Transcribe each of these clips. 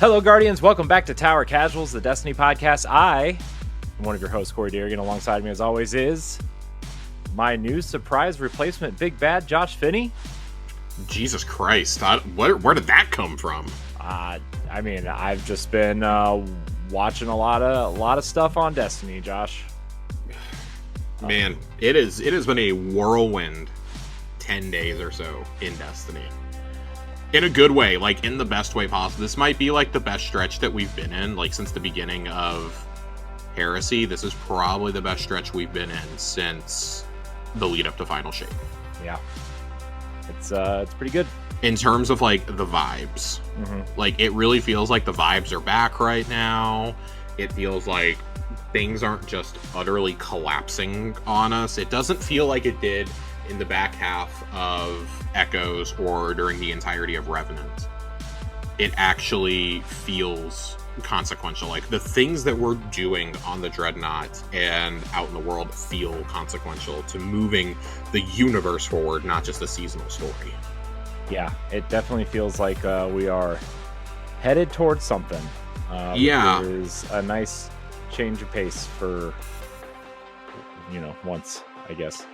Hello, Guardians. Welcome back to Tower Casuals, the Destiny podcast. I am one of your hosts, Corey Deerigan. Alongside me, as always, is my new surprise replacement, Big Bad Josh Finney. Jesus Christ. Where did that come from? I've just been watching a lot of stuff on Destiny, Josh. Man, it has been a whirlwind 10 days or so in Destiny. In a good way, like in the best way possible. This might be like the best stretch that we've been in, like since the beginning of Heresy. This is probably the best stretch we've been in since the lead up to Final Shape. Yeah. It's pretty good. In terms of like the vibes. Mm-hmm. Like it really feels like the vibes are back right now. It feels like things aren't just utterly collapsing on us. It doesn't feel like it did in the back half of Echoes or during the entirety of Revenant. It actually feels consequential. Like the things that we're doing on the Dreadnought and out in the world feel consequential to moving the universe forward, not just a seasonal story. Yeah, it definitely feels like we are headed towards something. Yeah. It is a nice change of pace for, once, I guess.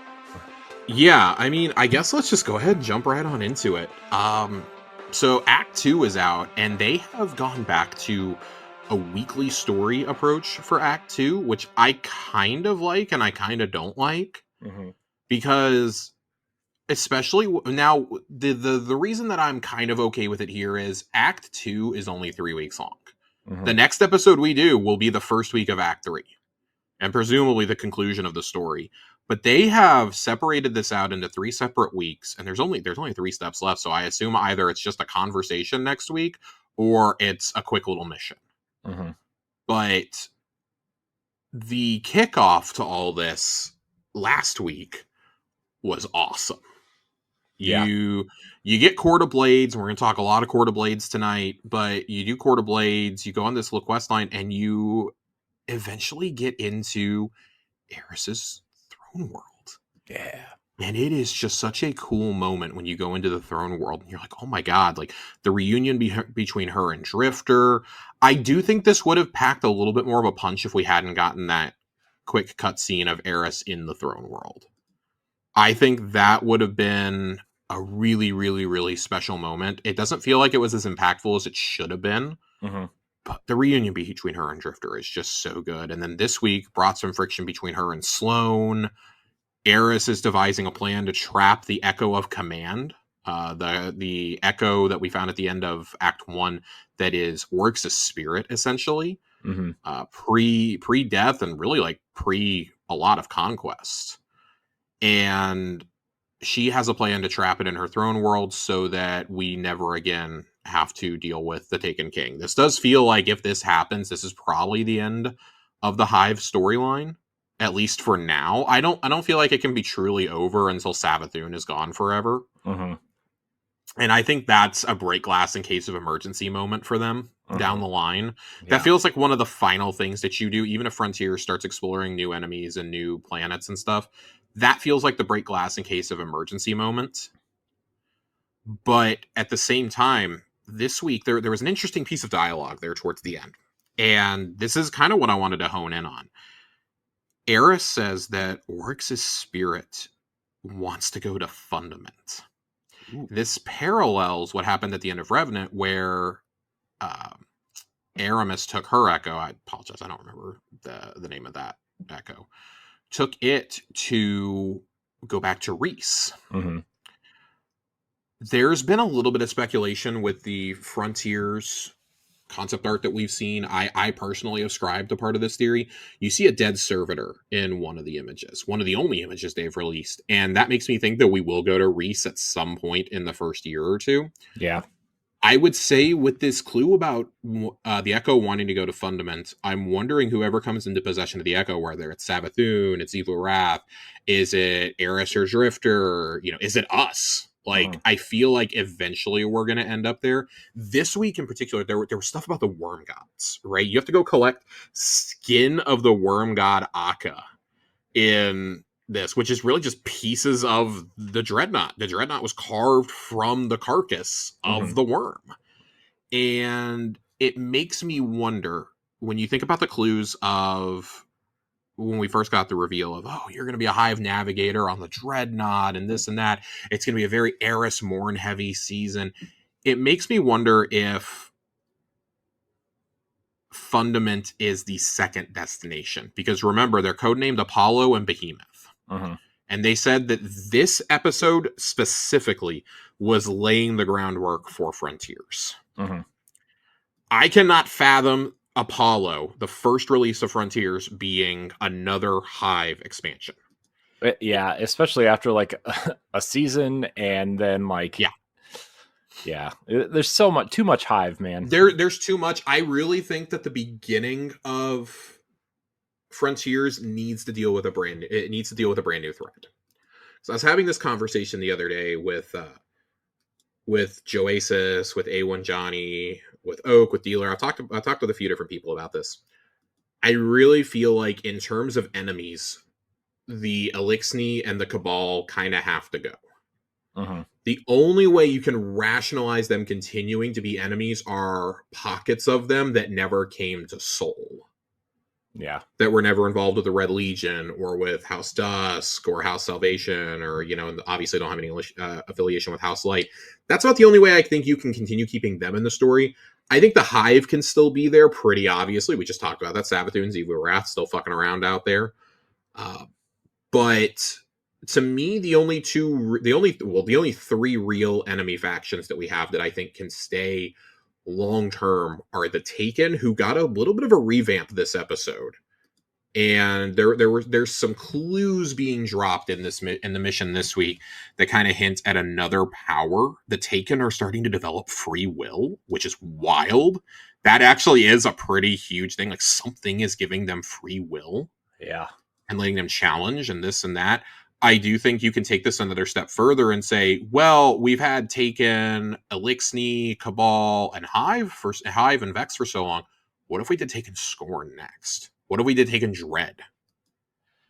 Yeah, I mean, I guess let's just go ahead and jump right on into it. So Act 2 is out, and they have gone back to a weekly story approach for Act 2, which I kind of like and I kind of don't like. Mm-hmm. Because, especially now, the reason that I'm kind of okay with it here is Act 2 is only 3 weeks long. Mm-hmm. The next episode we do will be the first week of Act 3, and presumably the conclusion of the story. But they have separated this out into 3 separate weeks, and there's only 3 steps left. So I assume either it's just a conversation next week, or it's a quick little mission. Mm-hmm. But the kickoff to all this last week was awesome. Yeah. You get Court of Blades, and we're going to talk a lot of Court of Blades tonight. But you do Court of Blades, you go on this little quest line, and you eventually get into Eris's throne world. Yeah. And it is just such a cool moment when you go into the throne world and you're like, oh my god, like the reunion between her and Drifter. I do think this would have packed a little bit more of a punch if we hadn't gotten that quick cutscene of Eris in the throne world. I think that would have been a really, really, really special moment. It doesn't feel like it was as impactful as it should have been. Mm-hmm. But the reunion between her and Drifter is just so good. And then this week brought some friction between her and Sloane. Eris is devising a plan to trap the Echo of Command. The Echo that we found at the end of Act 1 that is Oryx's spirit, essentially. Mm-hmm. Pre-death and really like pre a lot of conquest. And she has a plan to trap it in her throne world so that we never again have to deal with the Taken King. This does feel like if this happens, this is probably the end of the Hive storyline, at least for now. I don't feel like it can be truly over until Savathun is gone forever. Mm-hmm. And I think that's a break glass in case of emergency moment for them down the line. Yeah. That feels like one of the final things that you do, even if Frontier starts exploring new enemies and new planets and stuff. That feels like the break glass in case of emergency moment. But at the same time, this week, there was an interesting piece of dialogue there towards the end. And this is kind of what I wanted to hone in on. Eris says that Oryx's spirit wants to go to Fundament. Ooh. This parallels what happened at the end of Revenant, where Aramis took her Echo. I apologize, I don't remember the name of that Echo. Took it to go back to Reese. Mm-hmm. There's been a little bit of speculation with the Frontiers concept art that we've seen. I personally ascribe to part of this theory. You see a dead servitor in one of the images, one of the only images they've released. And that makes me think that we will go to Reese at some point in the first year or two. Yeah. I would say with this clue about the Echo wanting to go to Fundament, I'm wondering whoever comes into possession of the Echo, whether it's Savathun, it's Evil Wrath, is it Eris or Drifter, is it us? Like, I feel like eventually we're going to end up there. This week in particular, there was stuff about the Worm Gods, right? You have to go collect skin of the Worm God Akka in this, which is really just pieces of the Dreadnought. The Dreadnought was carved from the carcass of the worm. And it makes me wonder, when you think about the clues of when we first got the reveal of, oh, you're going to be a Hive navigator on the Dreadnought and this and that. It's going to be a very Eris Morn heavy season. It makes me wonder if Fundament is the second destination, because remember, they're codenamed Apollo and Behemoth. And they said that this episode specifically was laying the groundwork for Frontiers. I cannot fathom Apollo, the first release of Frontiers, being another Hive expansion. Yeah, especially after like a season, and then like yeah, there's too much Hive, man. There's too much. I really think that the beginning of Frontiers needs to deal with a brand new threat. So I was having this conversation the other day with Joasis, with A1 Johnny, with Oak, with Dealer. I've talked with a few different people about this. I really feel like in terms of enemies, the Elixni and the Cabal kind of have to go. The only way you can rationalize them continuing to be enemies are pockets of them that never came to Soul. Yeah. That were never involved with the Red Legion or with House Dusk or House Salvation, or, obviously don't have any affiliation with House Light. That's about the only way I think you can continue keeping them in the story. I think the Hive can still be there pretty obviously. We just talked about that. Savathun, Xivu Arath still fucking around out there. But to me, the only three real enemy factions that we have that I think can stay long term are the Taken, who got a little bit of a revamp this episode, and there's some clues being dropped in the mission this week that kind of hint at another power. The Taken are starting to develop free will, which is wild. That actually is a pretty huge thing. Like, something is giving them free will, and letting them challenge and this and that. I do think you can take this another step further and say, well, we've had Taken, Elixni, Cabal, and Hive and Vex for so long. What if we did Taken Scorn next? What if we did Taken Dread?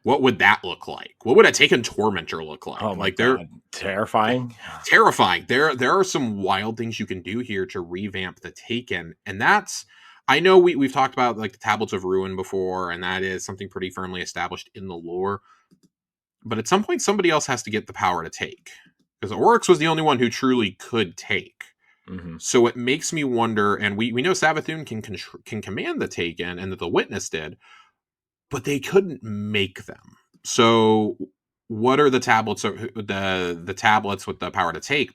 What would that look like? What would a Taken Tormentor look like? Oh my God. They're terrifying. Terrifying. There are some wild things you can do here to revamp the Taken, and that's, I know we've talked about like the Tablets of Ruin before, and that is something pretty firmly established in the lore. But at some point, somebody else has to get the power to take, because Oryx was the only one who truly could take. So it makes me wonder, and we know Savathun can command the Taken, and that the Witness did, but they couldn't make them. So what are the tablets? The tablets with the power to take?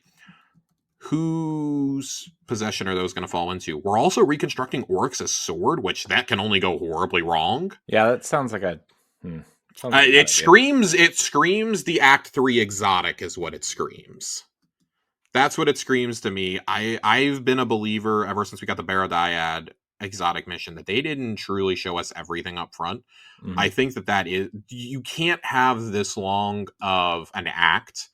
Whose possession are those going to fall into? We're also reconstructing Oryx's sword, which that can only go horribly wrong. Yeah, that sounds like a. It screams the Act 3 exotic is what it screams. That's what it screams to me. I've been a believer ever since we got the Baradiad exotic mission that they didn't truly show us everything up front. I think that is, you can't have this long of an act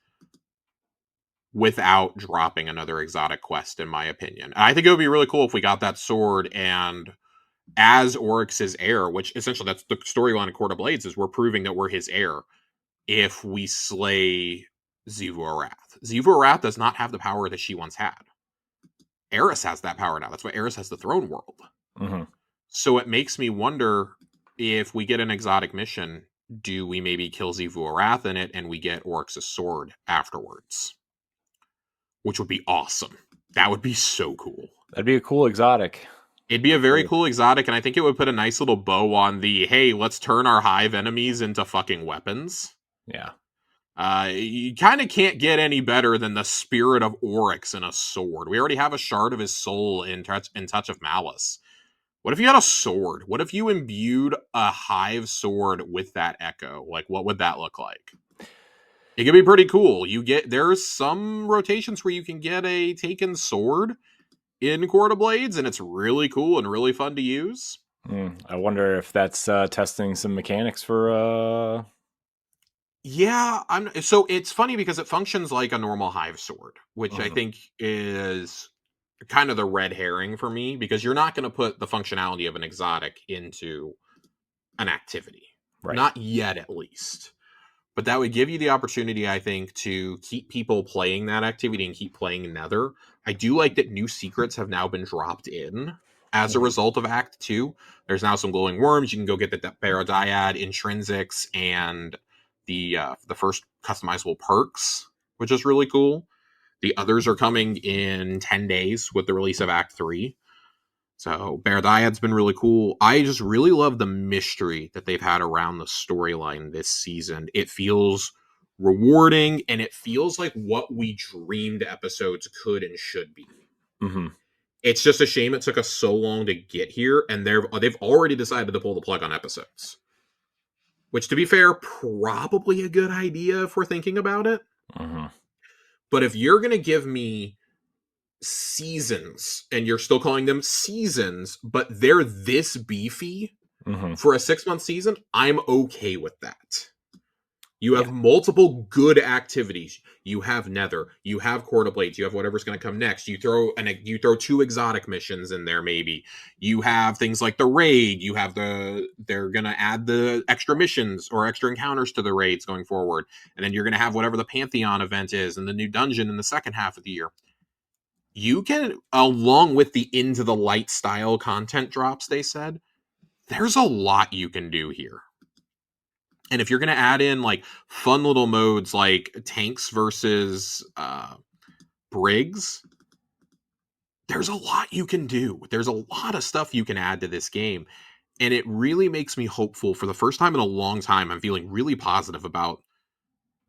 without dropping another exotic quest, in my opinion. And I think it would be really cool if we got that sword, and as Oryx's heir, which essentially that's the storyline of Court of Blades, is we're proving that we're his heir if we slay Xivu Arath. Xivu Arath does not have the power that she once had. Eris has that power now. That's why Eris has the throne world. So it makes me wonder, if we get an exotic mission, do we maybe kill Xivu Arath in it and we get Oryx's sword afterwards? Which would be awesome. That would be so cool. That'd be a cool exotic. It'd be a very cool exotic, and I think it would put a nice little bow on the, hey, let's turn our Hive enemies into fucking weapons. Yeah. You kind of can't get any better than the spirit of Oryx in a sword. We already have a shard of his soul in Touch of Malice. What if you had a sword? What if you imbued a Hive sword with that echo? Like, what would that look like? It could be pretty cool. There's some rotations where you can get a Taken sword in Court of Blades, and it's really cool and really fun to use. I wonder if that's testing some mechanics for... Yeah, so it's funny because it functions like a normal Hive sword, which I think is kind of the red herring for me, because you're not going to put the functionality of an exotic into an activity. Right. Not yet, at least. But that would give you the opportunity, I think, to keep people playing that activity and keep playing Nether. I do like that new secrets have now been dropped in. as a result of Act 2. There's now some glowing worms. You can go get the Barodiad intrinsics and the first customizable perks, which is really cool. The others are coming in 10 days with the release of Act 3. So Barodiad's been really cool. I just really love the mystery that they've had around the storyline this season. It feels rewarding, and it feels like what we dreamed episodes could and should be. Mm-hmm. It's just a shame it took us so long to get here, and they've already decided to pull the plug on episodes. Which, to be fair, probably a good idea if we're thinking about it. Mm-hmm. But if you're going to give me seasons, and you're still calling them seasons, but they're this beefy for a 6-month season, I'm okay with that. You have multiple good activities. You have Nether. You have Court of Blades. You have whatever's going to come next. You throw 2 exotic missions in there, maybe. You have things like the raid. You have they're going to add the extra missions or extra encounters to the raids going forward. And then you're going to have whatever the Pantheon event is and the new dungeon in the second half of the year. You can, along with the Into the Light style content drops, they said, there's a lot you can do here. And if you're going to add in like fun little modes like tanks versus brigs, there's a lot you can do. There's a lot of stuff you can add to this game. And it really makes me hopeful. For the first time in a long time, I'm feeling really positive about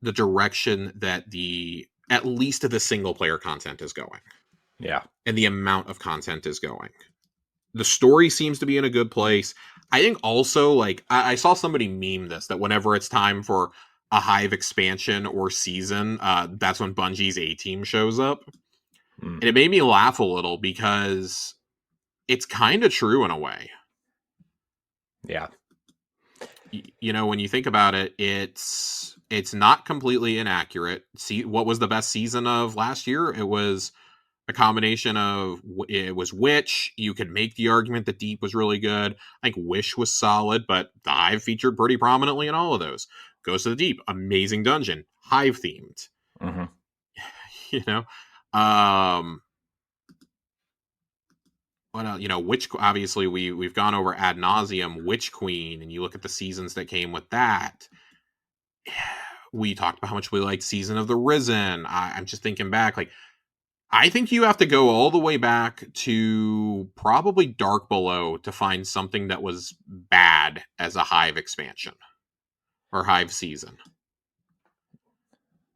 the direction that at least the single player content is going. Yeah. And the amount of content is going. The story seems to be in a good place. I think also, like, I saw somebody meme this, that whenever it's time for a Hive expansion or season, that's when Bungie's A-Team shows up. And it made me laugh a little because it's kind of true in a way. Yeah. You know, when you think about it, it's not completely inaccurate. See, what was the best season of last year? It was a combination of, it was Witch. You could make the argument that Deep was really good. I think Wish was solid, but the Hive featured pretty prominently in all of those. Goes to the Deep, amazing dungeon, Hive themed. Mm-hmm. You know, what else? You know, Witch. Obviously, we've gone over ad nauseum. Witch Queen, and you look at the seasons that came with that. We talked about how much we liked Season of the Risen. I'm just thinking back, like, I think you have to go all the way back to probably Dark Below to find something that was bad as a Hive expansion or Hive season.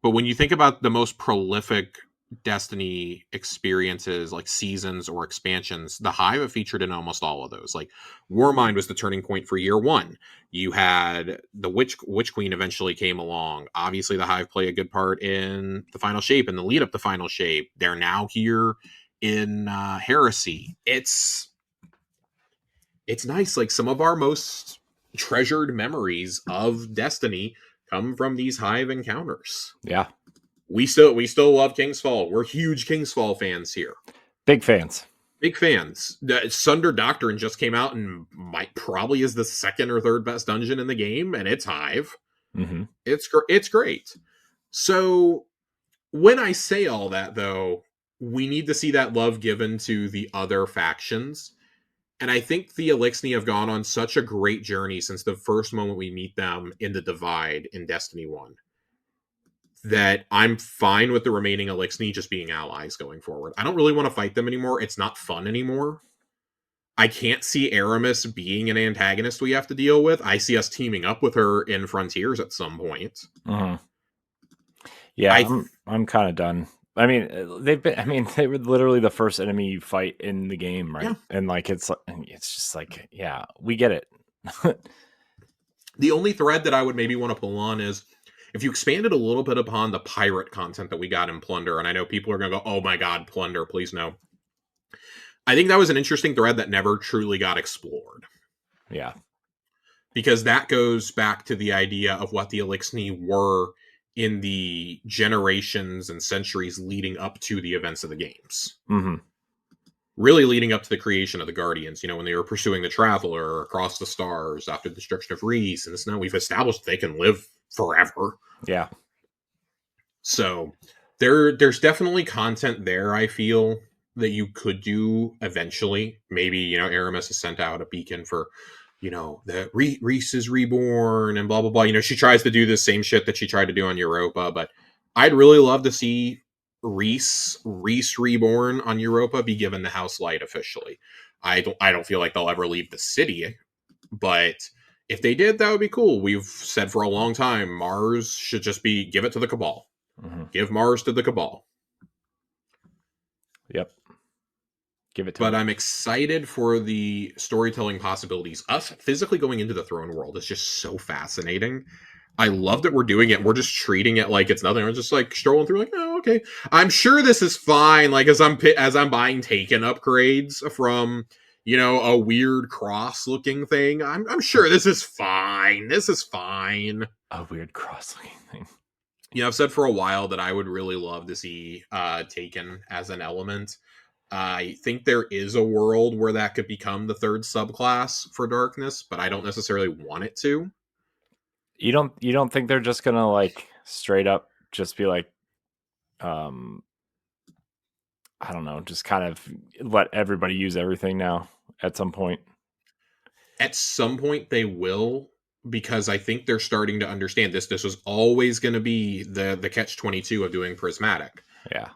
But when you think about the most prolific Destiny experiences, like seasons or expansions, the Hive have featured in almost all of those. Like Warmind was the turning point for year 1. You had the Witch Queen eventually came along. Obviously, the Hive play a good part in the Final Shape and the lead up to Final Shape. They're now here in Heresy. It's nice. Like, some of our most treasured memories of Destiny come from these Hive encounters. Yeah. We still love Kingsfall. We're huge Kingsfall fans here. Big fans. Big fans. The Sunder Doctrine just came out and probably is the second or third best dungeon in the game, and it's Hive. Mm-hmm. It's great. So when I say all that, though, we need to see that love given to the other factions. And I think the Elixni have gone on such a great journey since the first moment we meet them in the Divide in Destiny 1. That I'm fine with the remaining Elixni just being allies going forward. I don't really want to fight them anymore. It's not fun anymore. I can't see Aramis being an antagonist we have to deal with. I see us teaming up with her in Frontiers at some point. Mm-hmm. Yeah, I'm kind of done. I mean, they were literally the first enemy you fight in the game, right? Yeah. And like, it's just like, yeah, we get it. The only thread that I would maybe want to pull on is, if you expanded a little bit upon the pirate content that we got in Plunder, and I know people are going to go, oh my god, Plunder, please no. I think that was an interesting thread that never truly got explored. Yeah. Because that goes back to the idea of what the Elixni were in the generations and centuries leading up to the events of the games. Mm-hmm. Really leading up to the creation of the Guardians, when they were pursuing the Traveler across the stars after the destruction of Reese, and now we've established they can live forever. Yeah. So there's definitely content there, I feel. that you could do eventually. Maybe, you know, Aramis has sent out a beacon for, you know, the Reese is reborn and blah, blah, blah. You know, she tries to do the same shit that she tried to do on Europa, but I'd really love to see Reese reborn on Europa be given the house light officially. I don't feel like they'll ever leave the city, but if they did, that would be cool. We've said for a long time Mars should just be give it to the Cabal. Mm-hmm. Give Mars to the Cabal. Yep. Give it to But me. I'm excited for the storytelling possibilities. Us physically going into the throne world is just so fascinating. I love that we're doing it. We're just treating it like it's nothing. We're just like strolling through, like, oh, okay. I'm sure this is fine. Like as I'm buying Taken upgrades from, you know, a weird cross looking thing. I'm sure this is fine. This is fine. A weird cross looking thing. You know, I've said for a while that I would really love to see Taken as an element. I think there is a world where that could become the third subclass for Darkness, but I don't necessarily want it to. You don't think they're just gonna like straight up just be like, I don't know, just kind of let everybody use everything now at some point? At some point they will, because I think they're starting to understand this. This was always going to be the catch-22 of doing Prismatic. Yeah.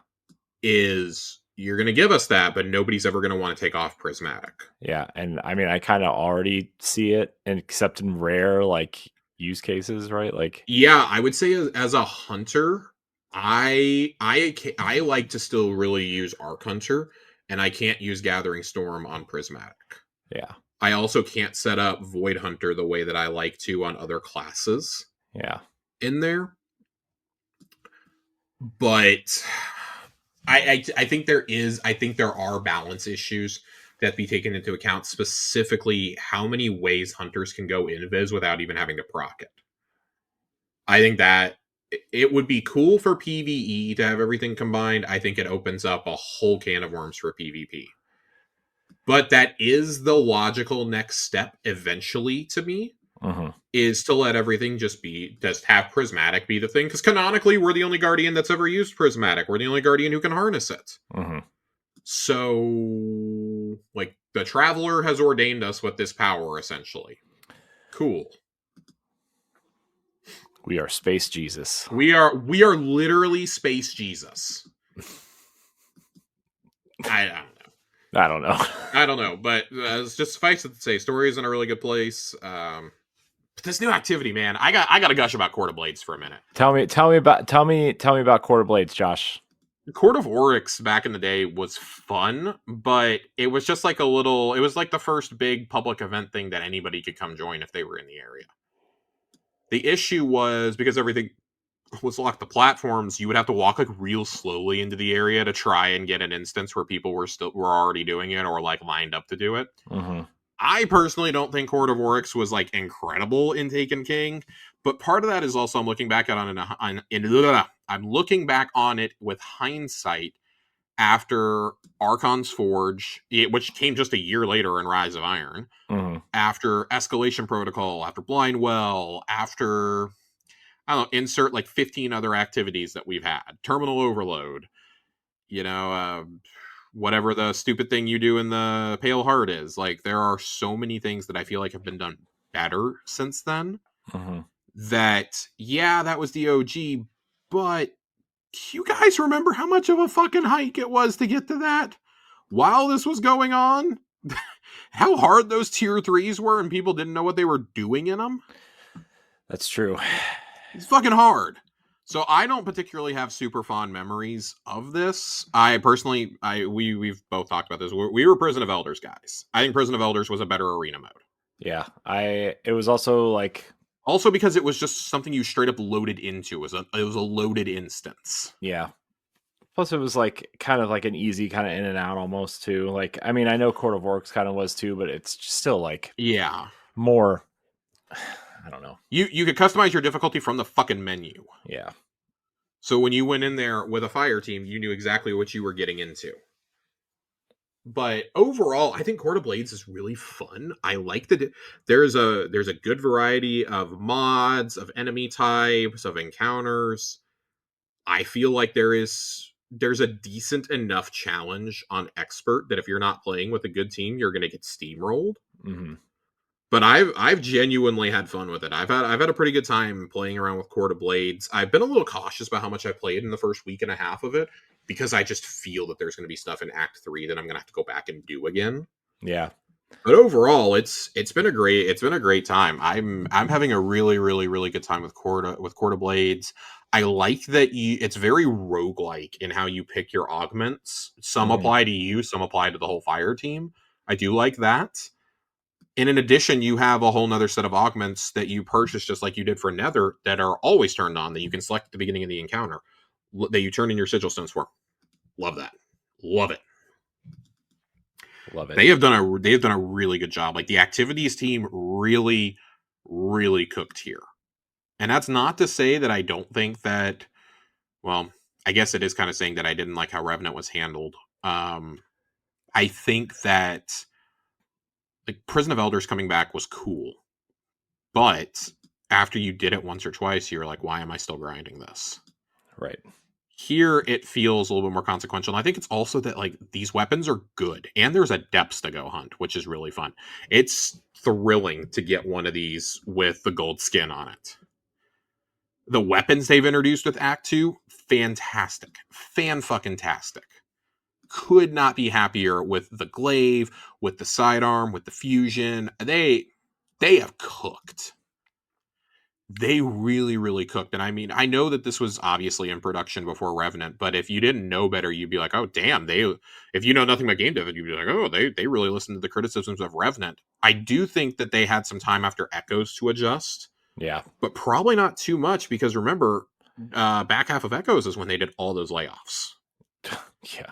Is you're going to give us that, but nobody's ever going to want to take off Prismatic. Yeah, and I mean, I kind of already see it, except in rare like use cases, right? Like, yeah, I would say as a hunter, I like to still really use Arc Hunter, and I can't use Gathering Storm on Prismatic. yeah, I also can't set up Void Hunter the way that I like to on other classes. yeah, in there. But I think there are balance issues that be taken into account, specifically how many ways hunters can go invis without even having to proc it. I think that it would be cool for PvE to have everything combined. I think it opens up a whole can of worms for PvP. But that is the logical next step eventually to me. mm-hmm. Is to let everything just have Prismatic be the thing. Because canonically, we're the only Guardian that's ever used Prismatic. We're the only Guardian who can harness it. Mm-hmm. So, like, the Traveler has ordained us with this power, essentially. Cool. We are Space Jesus. We are literally Space Jesus. I don't know. I don't know, but it's just suffice it to say, story is in a really good place. But this new activity, man, I got to gush about Court of Blades for a minute. Tell me about Court of Blades, Josh. Court of Oryx back in the day was fun, but it was just like it was like the first big public event thing that anybody could come join if they were in the area. The issue was because everything was locked to platforms, you would have to walk like real slowly into the area to try and get an instance where people were already doing it or like lined up to do it. Mm-hmm. I personally don't think Court of Oryx was like incredible in Taken King, but part of that is also I'm looking back on it with hindsight after Archon's Forge, which came just a year later in Rise of Iron, Mm-hmm. after Escalation Protocol, after Blindwell, after I don't know, insert like 15 other activities that we've had, Terminal Overload, you know, whatever the stupid thing you do in the Pale Heart is. Like, there are so many things that I feel like have been done better since then. Mm-hmm. That, yeah, that was the OG, but you guys remember how much of a fucking hike it was to get to that? While this was going on? How hard those tier 3s were and people didn't know what they were doing in them? That's true. It's fucking hard. So I don't particularly have super fond memories of this. I personally, we've both talked about this. We were Prison of Elders guys. I think Prison of Elders was a better arena mode. Yeah, it was also like also because it was just something you straight up loaded into. It was a loaded instance. Yeah. Plus, it was like kind of like an easy kind of in and out almost too. Like, I mean, I know Court of Oryx kind of was too, but it's still like more. I don't know. You could customize your difficulty from the fucking menu. Yeah. So when you went in there with a fire team, you knew exactly what you were getting into. But overall, I think Court of Blades is really fun. I like there's a good variety of mods, of enemy types, of encounters. I feel like there is there's a decent enough challenge on expert that if you're not playing with a good team, you're going to get steamrolled. Mm-hmm. But I've genuinely had fun with it. I've had a pretty good time playing around with Court of Blades. I've been a little cautious about how much I played in the first week and a half of it because I just feel that there's going to be stuff in Act 3 that I'm going to have to go back and do again. Yeah. But overall, it's been a great time. I'm having a really good time with Court of Blades. I like that it's very roguelike in how you pick your augments. Some apply to you, some apply to the whole fire team. I do like that. And in addition, you have a whole nother set of augments that you purchase just like you did for Nether that are always turned on that you can select at the beginning of the encounter that you turn in your sigil stones for. Love that. Love it. Love it. They have done a really good job. Like the activities team really cooked here. And that's not to say that I don't think that, well, I guess it is kind of saying that I didn't like how Revenant was handled. I think that like Prison of Elders coming back was cool. But after you did it once or twice, you're like, why am I still grinding this? Right. Here, it feels a little bit more consequential. And I think it's also that like these weapons are good. And there's a depths to go hunt, which is really fun. It's thrilling to get one of these with the gold skin on it. The weapons they've introduced with Act 2, fantastic. Fan-fucking-tastic. Could not be happier with the glaive, with the sidearm, with the fusion. They have cooked. They really cooked. And I mean, I know that this was obviously in production before Revenant, but if you didn't know better, you'd be like, oh, damn, if you know nothing about game dev, you'd be like, oh, they really listened to the criticisms of Revenant. I do think that they had some time after Echoes to adjust. Yeah. But probably not too much because remember, back half of Echoes is when they did all those layoffs. Yeah.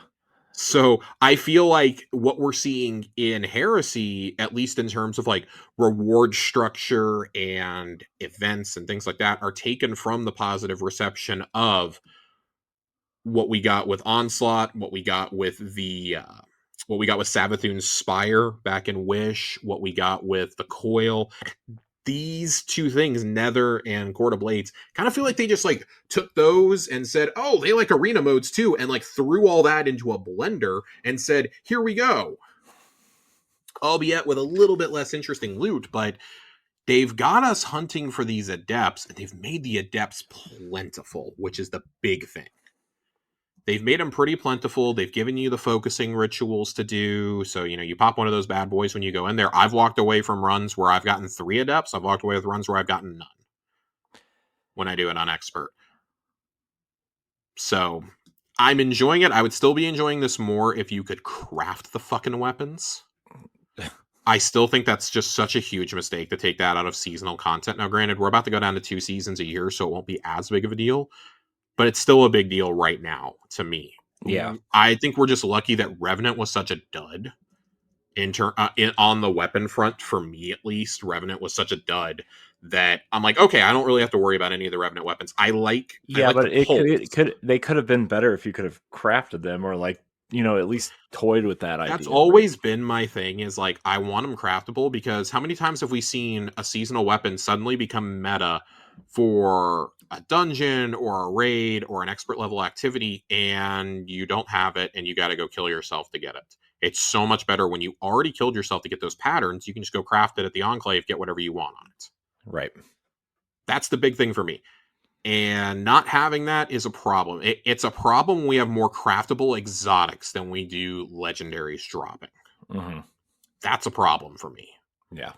So I feel like what we're seeing in Heresy, at least in terms of like reward structure and events and things like that, are taken from the positive reception of what we got with Onslaught, what we got with Savathun's Spire back in Wish, what we got with the Coil. These two things, Nether and Court of Blades, kind of feel like they just like took those and said, oh, they like arena modes too, and like threw all that into a blender and said, here we go. Albeit with a little bit less interesting loot, but they've got us hunting for these adepts, and they've made the adepts plentiful, which is the big thing. They've made them pretty plentiful. They've given you the focusing rituals to do. So, you pop one of those bad boys when you go in there. I've walked away from runs where I've gotten 3 adepts. I've walked away with runs where I've gotten none when I do it on expert. So, I'm enjoying it. I would still be enjoying this more if you could craft the fucking weapons. I still think that's just such a huge mistake to take that out of seasonal content. Now, granted, we're about to go down to 2 seasons a year, so it won't be as big of a deal. But it's still a big deal right now to me. Yeah. I think we're just lucky that Revenant was such a dud. On the weapon front, for me at least, Revenant was such a dud that I'm like, okay, I don't really have to worry about any of the Revenant weapons. But they could have been better if you could have crafted them or like, at least toyed with that idea. That's always been my thing is like, I want them craftable because how many times have we seen a seasonal weapon suddenly become meta for a dungeon or a raid or an expert level activity and you don't have it and you got to go kill yourself to get it. It's so much better when you already killed yourself to get those patterns. You can just go craft it at the Enclave, get whatever you want on it. Right. That's the big thing for me. And not having that is a problem. It's a problem when we have more craftable exotics than we do legendaries dropping. Mm-hmm. That's a problem for me. Yeah.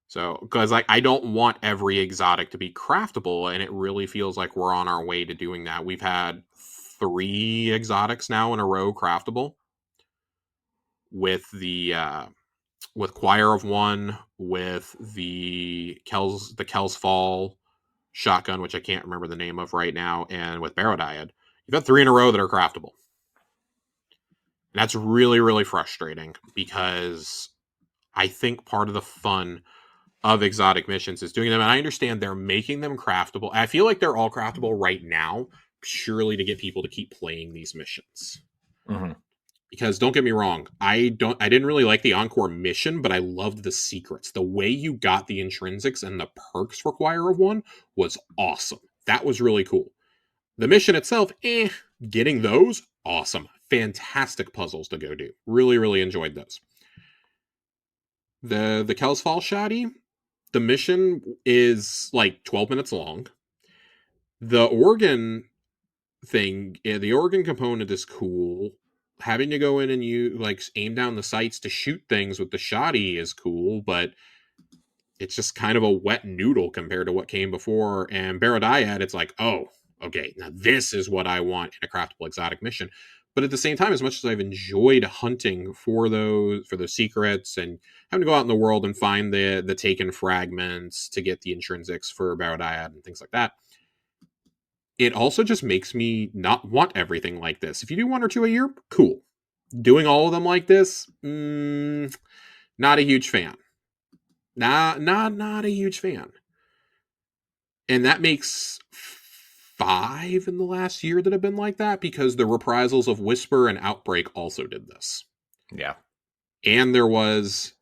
So, because I don't want every exotic to be craftable, and it really feels like we're on our way to doing that. We've had 3 exotics now in a row craftable with with Choir of One, with the Kel's Fall shotgun, which I can't remember the name of right now, and with Barodiad. You've got 3 in a row that are craftable. And that's really frustrating because I think part of the fun of exotic missions is doing them, and I understand they're making them craftable. I feel like they're all craftable right now purely to get people to keep playing these missions. Mm-hmm. Because don't get me wrong, I didn't really like the Encore mission, but I loved the secrets. The way you got the intrinsics and the perks for Choir of One was awesome. That was really cool. The mission itself, Getting those, awesome. Fantastic puzzles to go do. Really, really enjoyed those. The Kells Fall shoddy, the mission is like 12 minutes long. The organ thing, the organ component is cool. Having to go in and you like aim down the sights to shoot things with the shoddy is cool, but it's just kind of a wet noodle compared to what came before. And Barodiad, it's like, oh, okay, now this is what I want in a craftable exotic mission. But at the same time, as much as I've enjoyed hunting for those secrets and having to go out in the world and find the taken fragments to get the intrinsics for Barodiad and things like that, it also just makes me not want everything like this. If you do one or two a year, cool. Doing all of them like this, not a huge fan. Not a huge fan. And that makes 5 in the last year that have been like that, because the reprisals of Whisper and Outbreak also did this. Yeah. And there was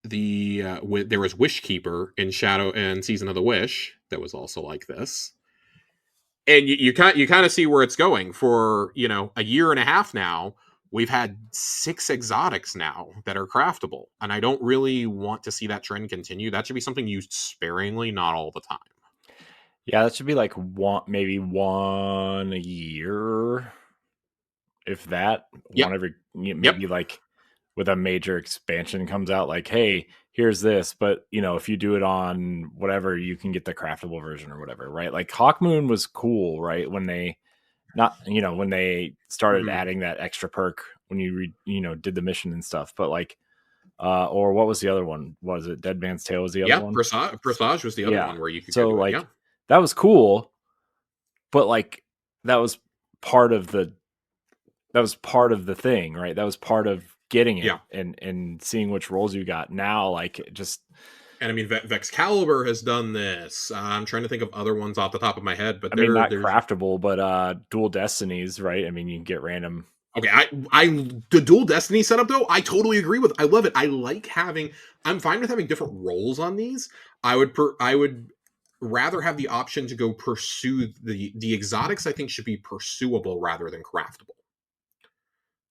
there was Wishkeeper in Shadow and Season of the Wish that was also like this. And you kind of see where it's going. For, a year and a half now, we've had 6 exotics now that are craftable, and I don't really want to see that trend continue. That should be something used sparingly, not all the time. Yeah, that should be like maybe one a year, if that. Yep. One every, maybe like with a major expansion comes out, like, hey, here's this, but if you do it on whatever, you can get the craftable version or whatever, right? Like Hawkmoon was cool, right? When they when they started adding that extra perk when you did the mission and stuff, but like or what was the other one? Was it Dead Man's Tale was the other one? Presage was the other one where you could so like that was cool, but like that was part of the thing, right? That was part of getting it and seeing which rolls you got. Now, like, just. And I mean, Vexcalibur has done this. I'm trying to think of other ones off the top of my head, but not craftable, but Dual Destinies, right? I mean, you can get random. Okay, the Dual Destiny setup though, I totally agree with. I love it. I'm fine with having different roles on these. I would rather have the option to go pursue the exotics. I think should be pursuable rather than craftable,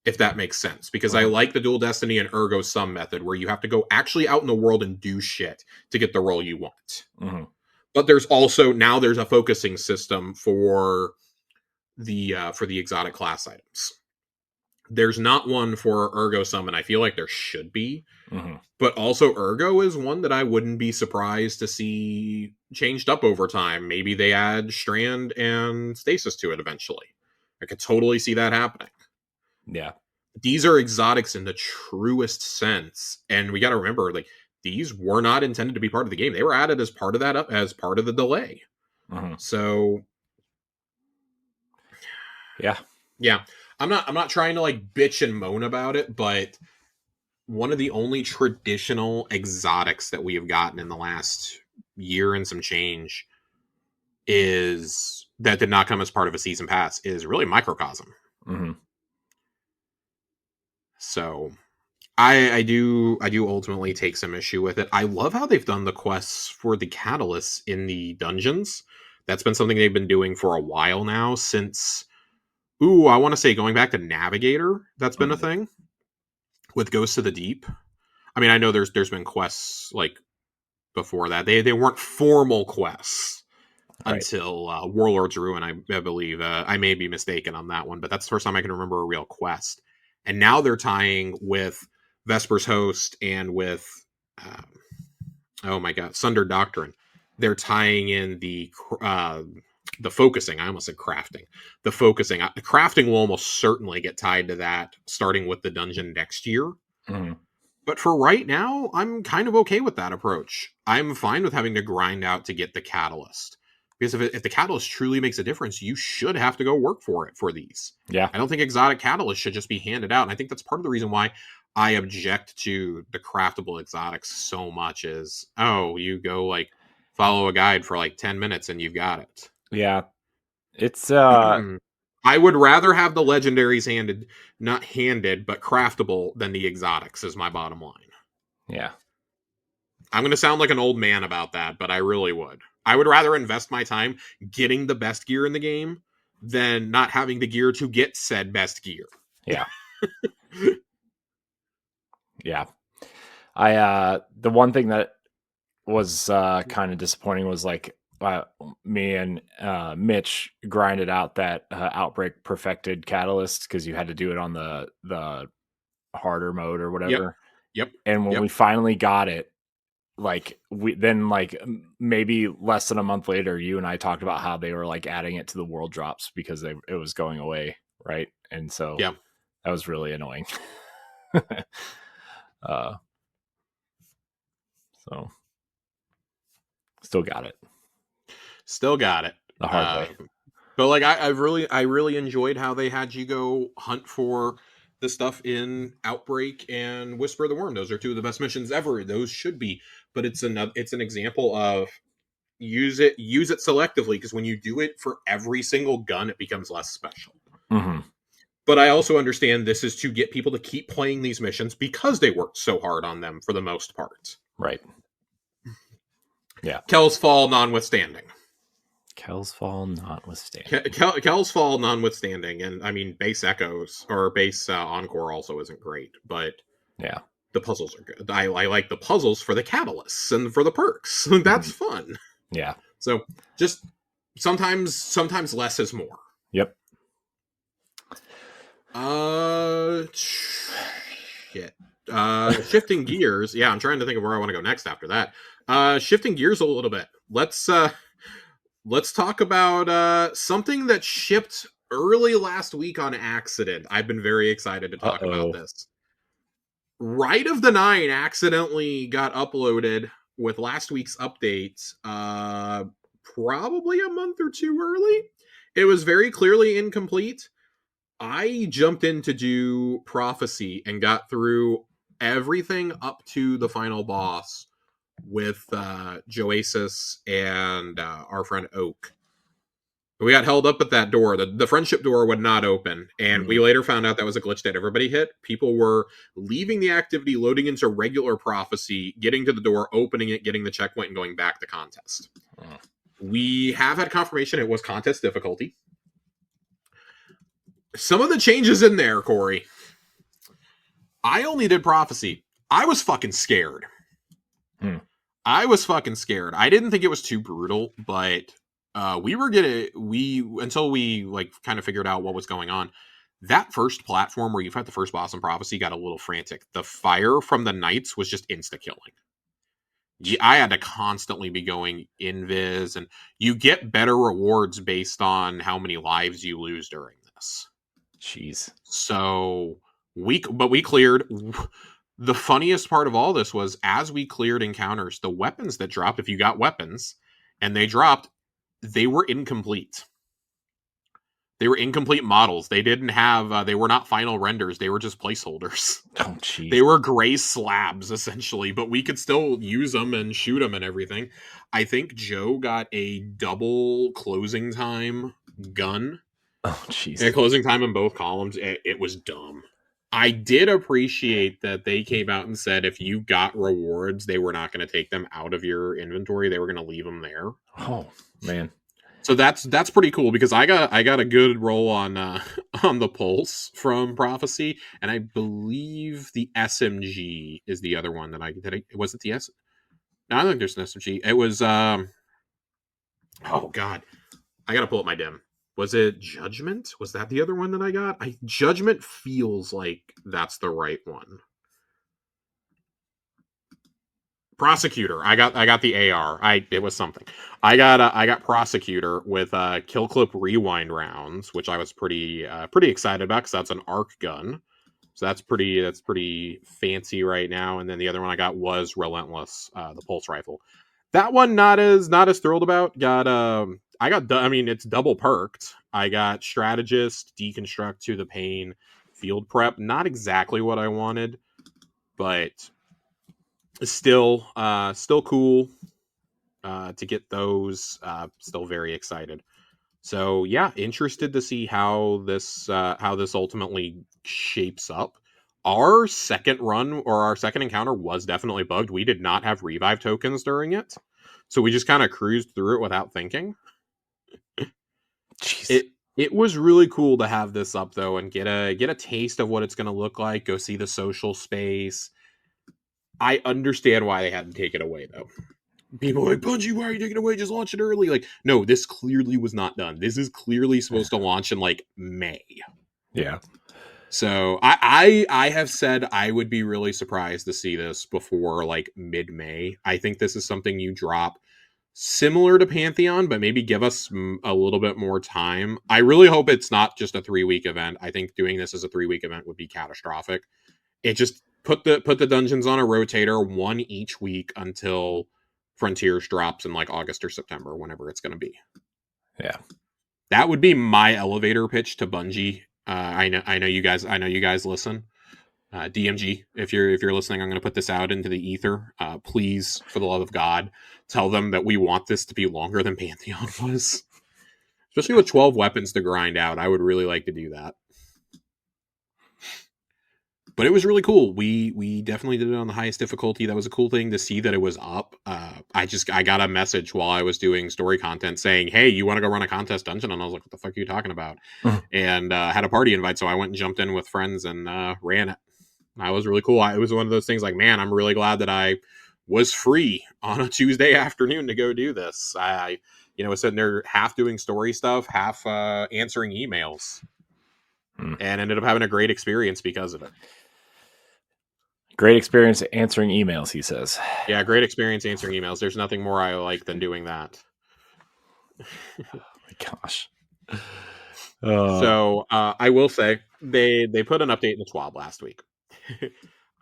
if that makes sense, because I like the Dual Destiny and Ergo Sum method, where you have to go actually out in the world and do shit to get the role you want. But there's a focusing system for the exotic class items. There's not one for Ergo Sum, and I feel like there should be. But also Ergo is one that I wouldn't be surprised to see changed up over time. Maybe they add Strand and Stasis to it eventually. I could totally see that happening. Yeah. These are exotics in the truest sense. And we got to remember, like, these were not intended to be part of the game. They were added as part of as part of the delay. So yeah. I'm not trying to like bitch and moan about it, but one of the only traditional exotics that we have gotten in the last year and some change is that did not come as part of a season pass is really Microcosm. So I do ultimately take some issue with it. I love how they've done the quests for the catalysts in the dungeons. That's been something they've been doing for a while now, since I want to say going back to Navigator. That's been a thing with Ghosts of the Deep. I mean, I know there's been quests like before that. They weren't formal quests until Warlord's Ruin, I believe. I may be mistaken on that one, but that's the first time I can remember a real quest. And now they're tying with Vesper's Host and with, Sunder Doctrine. They're tying in the focusing. I almost said crafting. The focusing. The crafting will almost certainly get tied to that, starting with the dungeon next year. But for right now, I'm kind of okay with that approach. I'm fine with having to grind out to get the catalyst. Because if the catalyst truly makes a difference, you should have to go work for it for these. Yeah. I don't think exotic catalyst should just be handed out. And I think that's part of the reason why I object to the craftable exotics so much is, you go like follow a guide for like 10 minutes and you've got it. Yeah. It's I would rather have the legendaries not handed, but craftable than the exotics is my bottom line. Yeah. I'm going to sound like an old man about that, but I really would. I would rather invest my time getting the best gear in the game than not having the gear to get said best gear. Yeah. Yeah. The one thing that was kind of disappointing was like me and Mitch grinded out that Outbreak perfected catalyst because you had to do it on the harder mode or whatever. Yep. And when we finally got it, like maybe less than a month later, you and I talked about how they were like adding it to the world drops because it was going away, right? And so that was really annoying. So still got it. The hard way. But like I really enjoyed how they had you go hunt for the stuff in Outbreak and Whisper of the Worm. Those are two of the best missions ever. Those should be. But it's an example of use it selectively, because when you do it for every single gun, it becomes less special. Mm-hmm. But I also understand this is to get people to keep playing these missions because they worked so hard on them for the most part. Right. Yeah. Kel's Fall notwithstanding. Kel's Fall notwithstanding. And I mean, base Echoes or base Encore also isn't great, but yeah, the puzzles are good. I like the puzzles for the catalysts and for the perks. That's fun. Yeah. So just sometimes less is more. Yep. Shit. Shifting gears. Yeah, I'm trying to think of where I want to go next after that. Shifting gears a little bit. Let's talk about something that shipped early last week on accident. I've been very excited to talk about this. Rite of the Nine accidentally got uploaded with last week's update, probably a month or two early. It was very clearly incomplete. I jumped in to do Prophecy and got through everything up to the final boss with Joasis and our friend Oak. We got held up at that door. The friendship door would not open, and we later found out that was a glitch that everybody hit. People were leaving the activity, loading into regular Prophecy, getting to the door, opening it, getting the checkpoint, and going back to contest. We have had confirmation it was contest difficulty. Some of the changes in there, Corey. I only did Prophecy. I was fucking scared. I didn't think it was too brutal, but until we like kind of figured out what was going on. That first platform where you fight the first boss in Prophecy got a little frantic. The fire from the knights was just insta-killing. I had to constantly be going invis, and you get better rewards based on how many lives you lose during this. Jeez. So we cleared. The funniest part of all this was as we cleared encounters, the weapons that dropped, if you got weapons and they dropped, they were incomplete. They were incomplete models. They didn't have, they were not final renders. They were just placeholders. Oh, jeez. They were gray slabs, essentially, but we could still use them and shoot them and everything. I think Joe got a double closing time gun. Oh, jeez. And closing time in both columns. It was dumb. I did appreciate that they came out and said if you got rewards, they were not going to take them out of your inventory. They were going to leave them there. Oh, man. So that's pretty cool, because I got a good roll on the pulse from Prophecy, and I believe the SMG is the other one that I was it the S? No, I don't think there's an SMG. It was oh god, I gotta pull up my dim. Was it Judgment? Was that the other one that I got? Judgment feels like that's the right one. Prosecutor. I got the AR. It was something. I got Prosecutor with kill clip rewind rounds, which I was pretty excited about because that's an arc gun. So that's pretty fancy right now. And then the other one I got was Relentless, the pulse rifle. That one not as thrilled about. It's double perked. I got Strategist, Deconstruct, To the Pain, Field Prep. Not exactly what I wanted, but still cool to get those. Still very excited. So yeah, interested to see how this ultimately shapes up. Our second run or our second encounter was definitely bugged. We did not have revive tokens during it, so we just kind of cruised through it without thinking. Jeez. It was really cool to have this up though and get a taste of what it's going to look like. Go see the social space. I understand why they had to take it away though. People are like, Bungie, why are you taking it away? Just launch it early. Like, no, this clearly was not done. This is clearly supposed to launch in like May. Yeah. So I have said I would be really surprised to see this before like mid-May. I think this is something you drop similar to Pantheon, but maybe give us a little bit more time. I really hope it's not just a 3-week event. I think doing this as a 3-week event would be catastrophic. It just put the dungeons on a rotator, one each week until Frontiers drops in like August or September, whenever it's going to be. Yeah. That would be my elevator pitch to Bungie. I know you guys listen. DMG, if you're listening, I'm going to put this out into the ether. Please, for the love of God, tell them that we want this to be longer than Pantheon was. Especially with 12 weapons to grind out, I would really like to do that. But it was really cool. We definitely did it on the highest difficulty. That was a cool thing to see that it was up. I got a message while I was doing story content saying, "Hey, you want to go run a contest dungeon?" And I was like, "What the fuck are you talking about?" And had a party invite, so I went and jumped in with friends and ran it. That was really cool. It was one of those things like, man, I'm really glad that I was free on a Tuesday afternoon to go do this. I was sitting there half doing story stuff, half answering emails, and ended up having a great experience because of it. Great experience answering emails, he says. Yeah, great experience answering emails. There's nothing more I like than doing that. Oh my gosh. So I will say they put an update in the TWAB last week.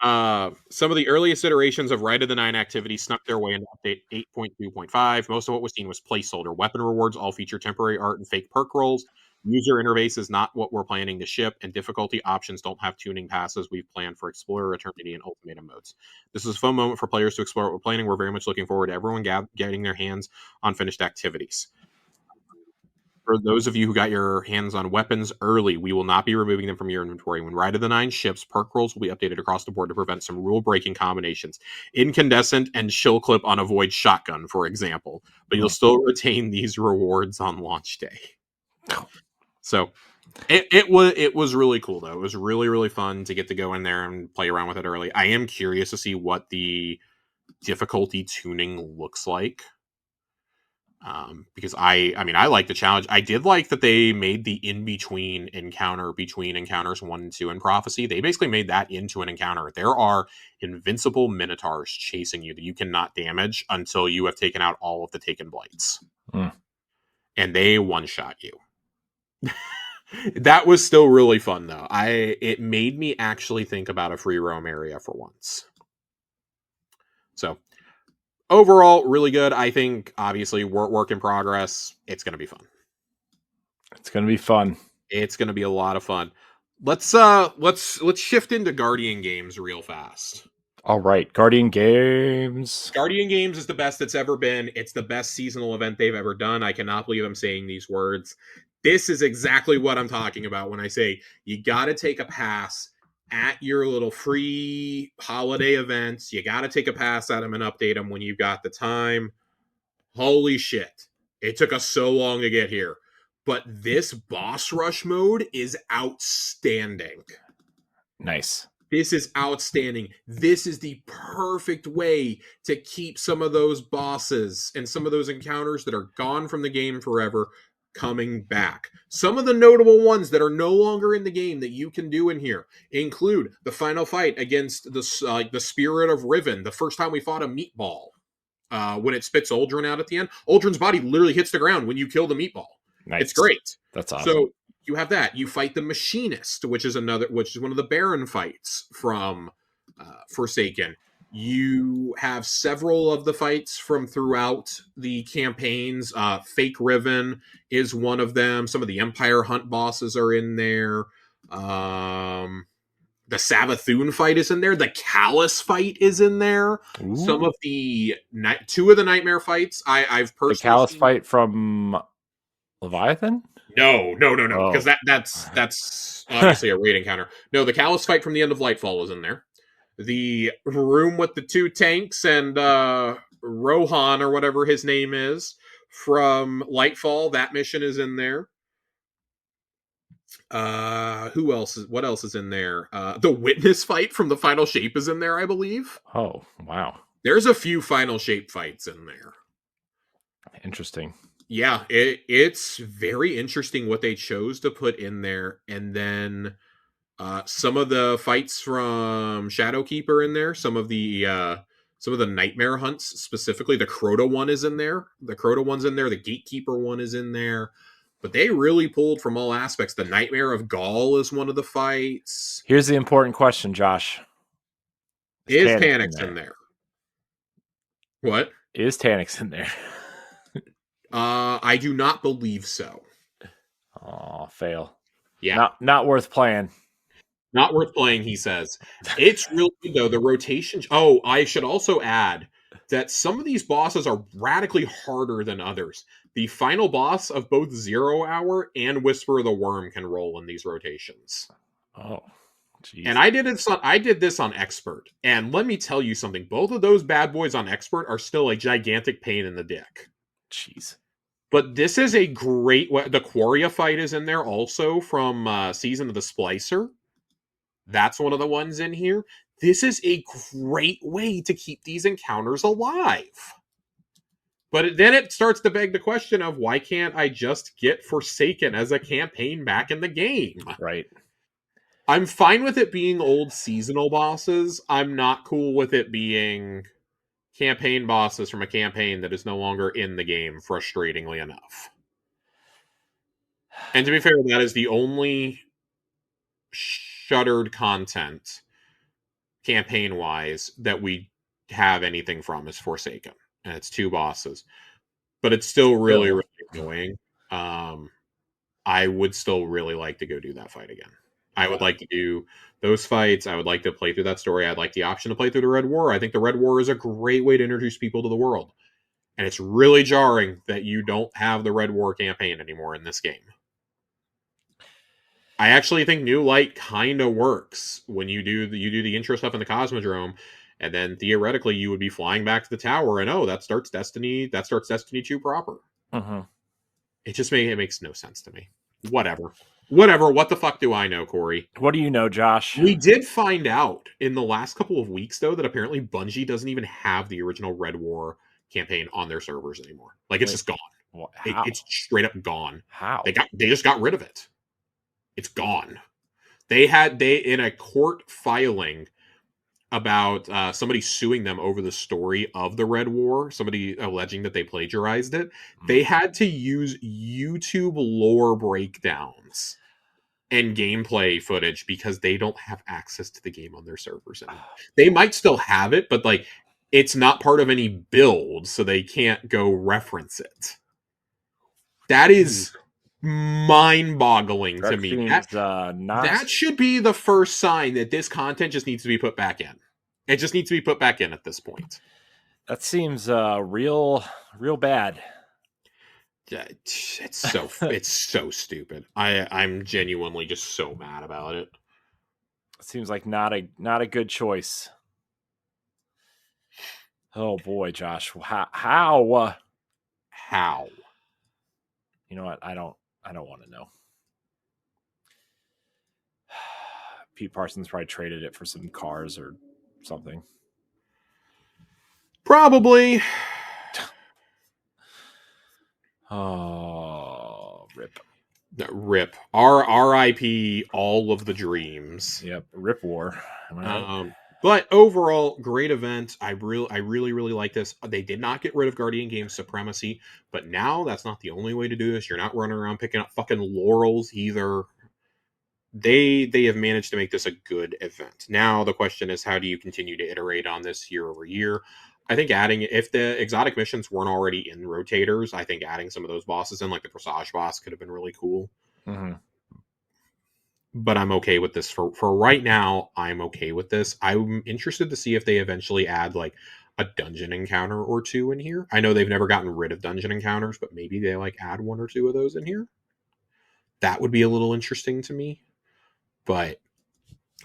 Some of the earliest iterations of Rite of the Nine activity snuck their way into update 8.2.5. Most of what was seen was placeholder. Weapon rewards all feature temporary art and fake perk rolls. User interface is not what we're planning to ship, and difficulty options don't have tuning passes we've planned for Explorer, Eternity, and Ultimatum modes. This is a fun moment for players to explore what we're planning. We're very much looking forward to everyone getting their hands on finished activities. For those of you who got your hands on weapons early, we will not be removing them from your inventory. When Rite of the Nine ships, perk rolls will be updated across the board to prevent some rule-breaking combinations. Incandescent and shill clip on a void shotgun, for example. But you'll still retain these rewards on launch day. So it was really cool, though. It was really, really fun to get to go in there and play around with it early. I am curious to see what the difficulty tuning looks like. Because I like the challenge. I did like that they made the in-between encounter between encounters 1 and 2 in Prophecy. They basically made that into an encounter. There are invincible minotaurs chasing you that you cannot damage until you have taken out all of the taken blights. And they one-shot you. That was still really fun, though. It made me actually think about a free roam area for once. So overall, really good. I think, obviously, work in progress. It's going to be fun. It's going to be fun. It's going to be a lot of fun. Let's shift into Guardian games real fast. All right, Guardian Games. Guardian Games is the best it's ever been. It's the best seasonal event they've ever done. I cannot believe I'm saying these words. This is exactly what I'm talking about when I say you got to take a pass at your little free holiday events. You got to take a pass at them and update them when you've got the time. Holy shit. It took us so long to get here. But this boss rush mode is outstanding. Nice. This is outstanding. This is the perfect way to keep some of those bosses and some of those encounters that are gone from the game forever coming back. Some of the notable ones that are no longer in the game that you can do in here include the final fight against the Spirit of Riven. The first time we fought a meatball, when it spits Uldren out at the end, Uldren's body literally hits the ground when you kill the meatball. Nice. It's great. That's awesome. So you have that. You fight the Machinist, which is one of the Baron fights from Forsaken. You have several of the fights from throughout the campaigns. Fake Riven is one of them. Some of the Empire Hunt bosses are in there. The Savathun fight is in there. The Callus fight is in there. Ooh. Some of the 2 of the Nightmare fights I've personally the Callus fight from Leviathan? No, because that's obviously a raid encounter. No, the Callus fight from the End of Lightfall is in there. The room with the 2 tanks and Rohan, or whatever his name is, from Lightfall, that mission is in there. Who else is what else is in there? The witness fight from the Final Shape is in there, I believe. Oh, wow. There's a few Final Shape fights in there. Interesting. Yeah, it's very interesting what they chose to put in there. And then some of the fights from Shadowkeeper in there, some of the nightmare hunts, specifically the Crota one is in there. The Crota one's in there, the Gatekeeper one is in there. But they really pulled from all aspects. The Nightmare of Gaul is one of the fights. Here's the important question, Josh. Is Tanix in there? What? Is Tanix in there? I do not believe so. Oh, fail. Yeah. Not worth playing. Not worth playing, he says. It's really good, though. The rotation... Oh, I should also add that some of these bosses are radically harder than others. The final boss of both 0 Hour and Whisper of the Worm can roll in these rotations. Oh, geez. And I did this on Expert. And let me tell you something. Both of those bad boys on Expert are still a gigantic pain in the dick. Jeez. But this is a great... The Quaria fight is in there also from Season of the Splicer. That's one of the ones in here. This is a great way to keep these encounters alive. But then it starts to beg the question of, why can't I just get Forsaken as a campaign back in the game? Right. I'm fine with it being old seasonal bosses. I'm not cool with it being campaign bosses from a campaign that is no longer in the game, frustratingly enough. And to be fair, that is the only shuttered content campaign wise that we have anything from is Forsaken, and it's 2 bosses, but it's still really annoying. I would still really like to go do that fight again. I would like to do those fights. I would like to play through that story. I'd like the option to play through the Red War. I think the Red War is a great way to introduce people to the world, and it's really jarring that you don't have the Red War campaign anymore in this game. I actually think New Light kind of works when you do the intro stuff in the Cosmodrome, and then theoretically you would be flying back to the tower, and that starts Destiny 2 proper. It makes no sense to me. Whatever. What the fuck do I know, Corey? What do you know, Josh? We did find out in the last couple of weeks, though, that apparently Bungie doesn't even have the original Red War campaign on their servers anymore. Like, it's just gone. It's straight up gone. How? They just got rid of it. It's gone. They in a court filing about somebody suing them over the story of the Red War, somebody alleging that they plagiarized it. They had to use YouTube lore breakdowns and gameplay footage because they don't have access to the game on their servers anymore. They might still have it, but like it's not part of any build, so they can't go reference it. That is mind-boggling to me. That should be the first sign that this content just needs to be put back in. It just needs to be put back in at this point. That seems real bad. It's so stupid. I'm genuinely just so mad about it. It seems like not a good choice. Oh boy, Josh, how? You know what? I don't want to know. Pete Parsons probably traded it for some cars or something. Probably. Oh, rip. Rip. R.I.P. all of the dreams. Yep, Rip War. But overall, great event. I really like this. They did not get rid of Guardian Games Supremacy, but now that's not the only way to do this. You're not running around picking up fucking laurels either. They have managed to make this a good event. Now the question is, how do you continue to iterate on this year over year? I think if the exotic missions weren't already in rotators, I think adding some of those bosses in, like the Presage boss, could have been really cool. Mm-hmm. But I'm okay with this for right now. I'm okay with this. I'm interested to see if they eventually add like a dungeon encounter or 2 in here. I know they've never gotten rid of dungeon encounters, but maybe they like add 1 or 2 of those in here. That would be a little interesting to me. But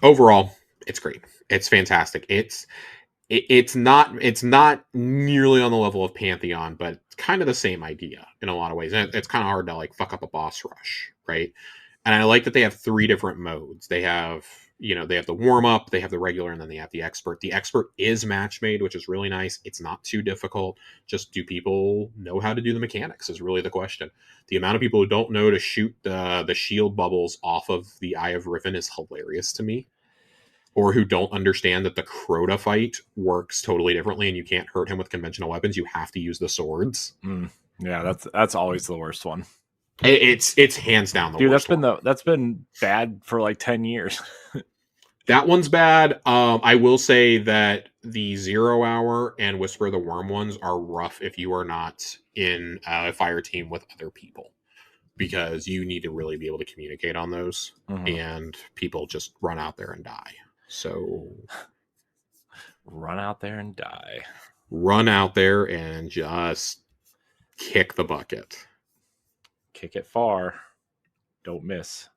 overall, it's great. It's fantastic. It's not nearly on the level of Pantheon, but it's kind of the same idea in a lot of ways. And it's kind of hard to like fuck up a boss rush, right? And I like that they have 3 different modes. They have, they have the warm up, they have the regular, and then they have the expert. The expert is match made, which is really nice. It's not too difficult. Just, do people know how to do the mechanics is really the question. The amount of people who don't know to shoot the shield bubbles off of the Eye of Riven is hilarious to me. Or who don't understand that the Crota fight works totally differently and you can't hurt him with conventional weapons. You have to use the swords. Yeah, that's always the worst one. It's hands down the worst one. That's been bad for like 10 years. That one's bad. I will say that the 0 Hour and Whisper of the Worm ones are rough if you are not in a fire team with other people, because you need to really be able to communicate on those, and people just run out there and die. So run out there and die. Run out there and just kick the bucket. Kick it far. Don't miss.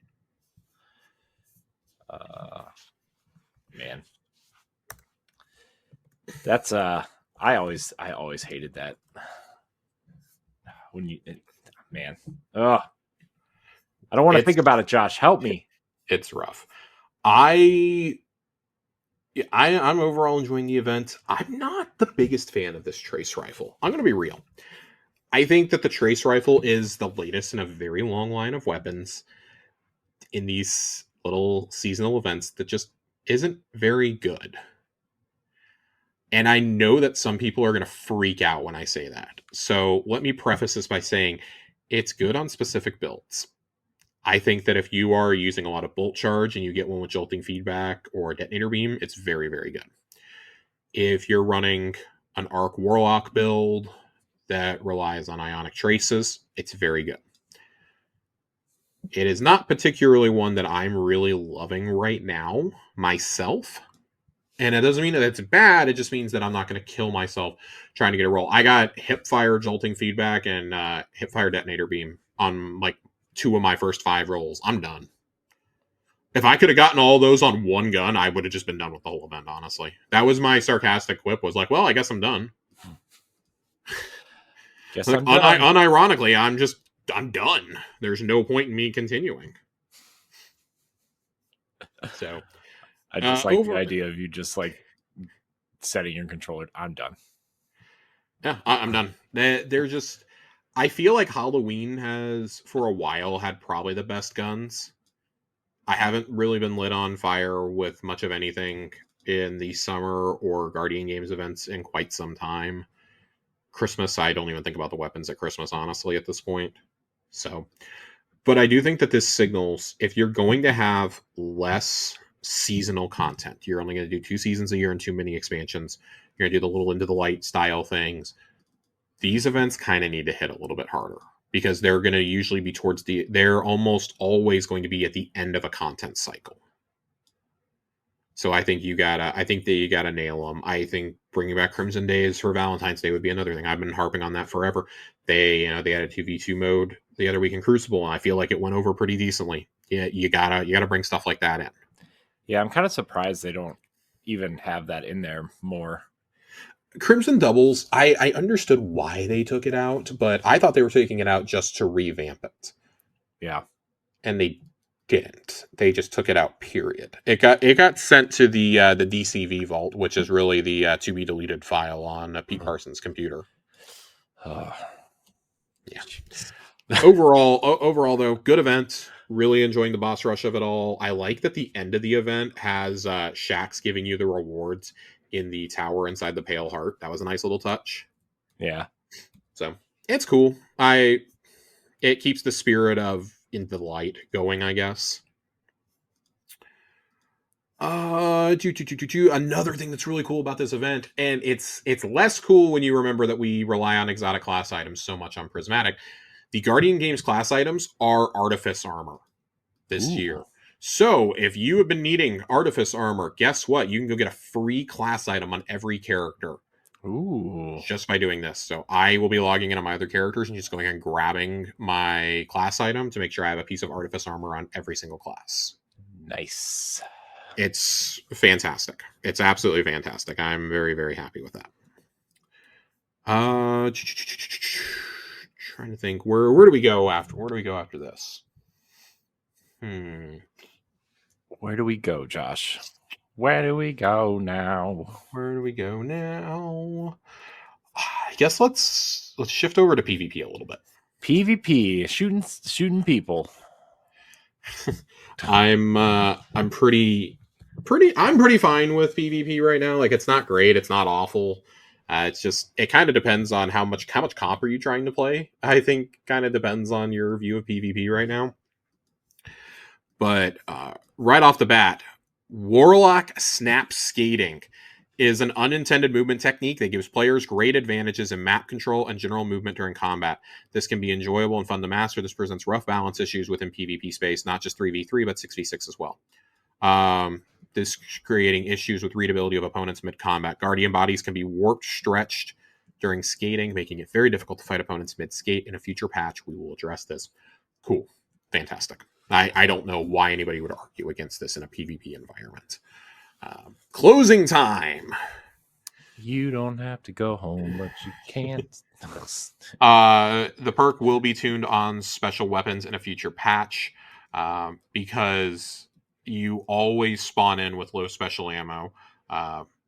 Man. That's I always hated that. When you man. I don't want to think about it, Josh. Help me. It's rough. I'm overall enjoying the event. I'm not the biggest fan of this trace rifle. I'm going to be real. I think that the trace rifle is the latest in a very long line of weapons in these little seasonal events that just isn't very good. And I know that some people are going to freak out when I say that. So let me preface this by saying it's good on specific builds. I think that if you are using a lot of bolt charge and you get one with jolting feedback or detonator beam, it's very, very good. If you're running an Arc Warlock build that relies on ionic traces, it's very good. It is not particularly one that I'm really loving right now myself. And it doesn't mean that it's bad. It just means that I'm not going to kill myself trying to get a roll. I got hipfire jolting feedback and hipfire detonator beam on like 2 of my first 5 rolls. I'm done. If I could have gotten all those on one gun, I would have just been done with the whole event, honestly. That was my sarcastic quip, was like, well, I guess I'm done. Guess like, I'm done. Unironically, I'm done. There's no point in me continuing. So I just like the idea of you just like setting your controller. I'm done. Yeah, I'm done. They're just. I feel like Halloween has, for a while, had probably the best guns. I haven't really been lit on fire with much of anything in the summer or Guardian Games events in quite some time. Christmas, I don't even think about the weapons at Christmas, honestly, at this point. So, but I do think that this signals, if you're going to have less seasonal content, you're only going to do 2 seasons a year and 2 mini expansions, you're going to do the little Into the Light style things, these events kind of need to hit a little bit harder, because they're going to usually be they're almost always going to be at the end of a content cycle. So I think that you gotta nail them. I think bringing back Crimson Days for Valentine's Day would be another thing. I've been harping on that forever. They had a 2v2 mode the other week in Crucible, and I feel like it went over pretty decently. Yeah, you gotta bring stuff like that in. Yeah, I'm kind of surprised they don't even have that in there more. Crimson Doubles, I understood why they took it out, but I thought they were taking it out just to revamp it. Yeah. And they didn't. They just took it out, period. It got sent to the DCV vault, which is really the to be deleted file on Pete Parsons' computer. Yeah. Overall though, good event. Really enjoying the boss rush of it all. I like that the end of the event has Shax giving you the rewards in the tower inside the Pale Heart. That was a nice little touch. Yeah. So it's cool. It keeps the spirit of Into the Light going, I guess. Another thing that's really cool about this event, and it's less cool when you remember that we rely on exotic class items so much on Prismatic. The Guardian Games class items are Artifice armor this year. So if you have been needing Artifice armor, guess what? You can go get a free class item on every character. Just by doing this. So I will be logging in on my other characters and just going and grabbing my class item to make sure I have a piece of Artifice armor on every single class. Nice. It's fantastic. It's absolutely fantastic. I'm very, very happy with that. Trying to think, where do we go after this? Where do we go, Josh? Where do we go now? Where do we go now? I guess let's shift over to PvP a little bit. PvP, shooting people. I'm pretty fine with PvP right now. Like, it's not great, it's not awful. It's just, it kind of depends on how much comp are you trying to play. I think kind of depends on your view of PvP right now. But right off the bat, Warlock Snap Skating is an unintended movement technique that gives players great advantages in map control and general movement during combat. This can be enjoyable and fun to master. This presents rough balance issues within PvP space, not just 3v3, but 6v6 as well. This creating issues with readability of opponents mid-combat. Guardian bodies can be warped, stretched during skating, making it very difficult to fight opponents mid-skate. In a future patch, we will address this. Cool. Fantastic. I don't know why anybody would argue against this in a PvP environment. Closing time. You don't have to go home, but you can't. The perk will be tuned on special weapons in a future patch, because you always spawn in with low special ammo.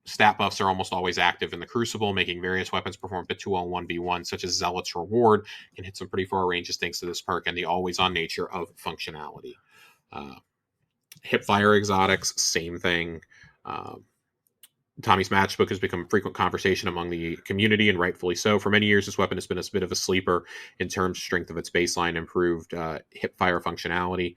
Stat buffs are almost always active in the Crucible, making various weapons perform bit too well 1v1, such as Zealot's Reward, can hit some pretty far ranges thanks to this perk and the always-on nature of functionality. Hipfire exotics, same thing. Tommy's Matchbook has become a frequent conversation among the community, and rightfully so. For many years, this weapon has been a bit of a sleeper in terms of strength of its baseline, improved hipfire functionality.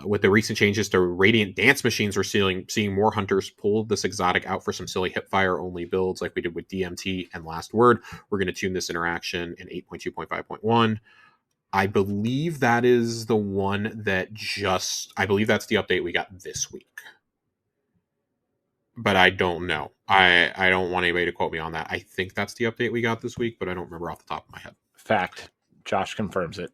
With the recent changes to Radiant Dance Machines, we're seeing more hunters pull this exotic out for some silly hipfire-only builds like we did with DMT and Last Word. We're going to tune this interaction in 8.2.5.1. I believe that is the one that I believe that's the update we got this week. But I don't know. I don't want anybody to quote me on that. I think that's the update we got this week, but I don't remember off the top of my head. Fact. Josh confirms it.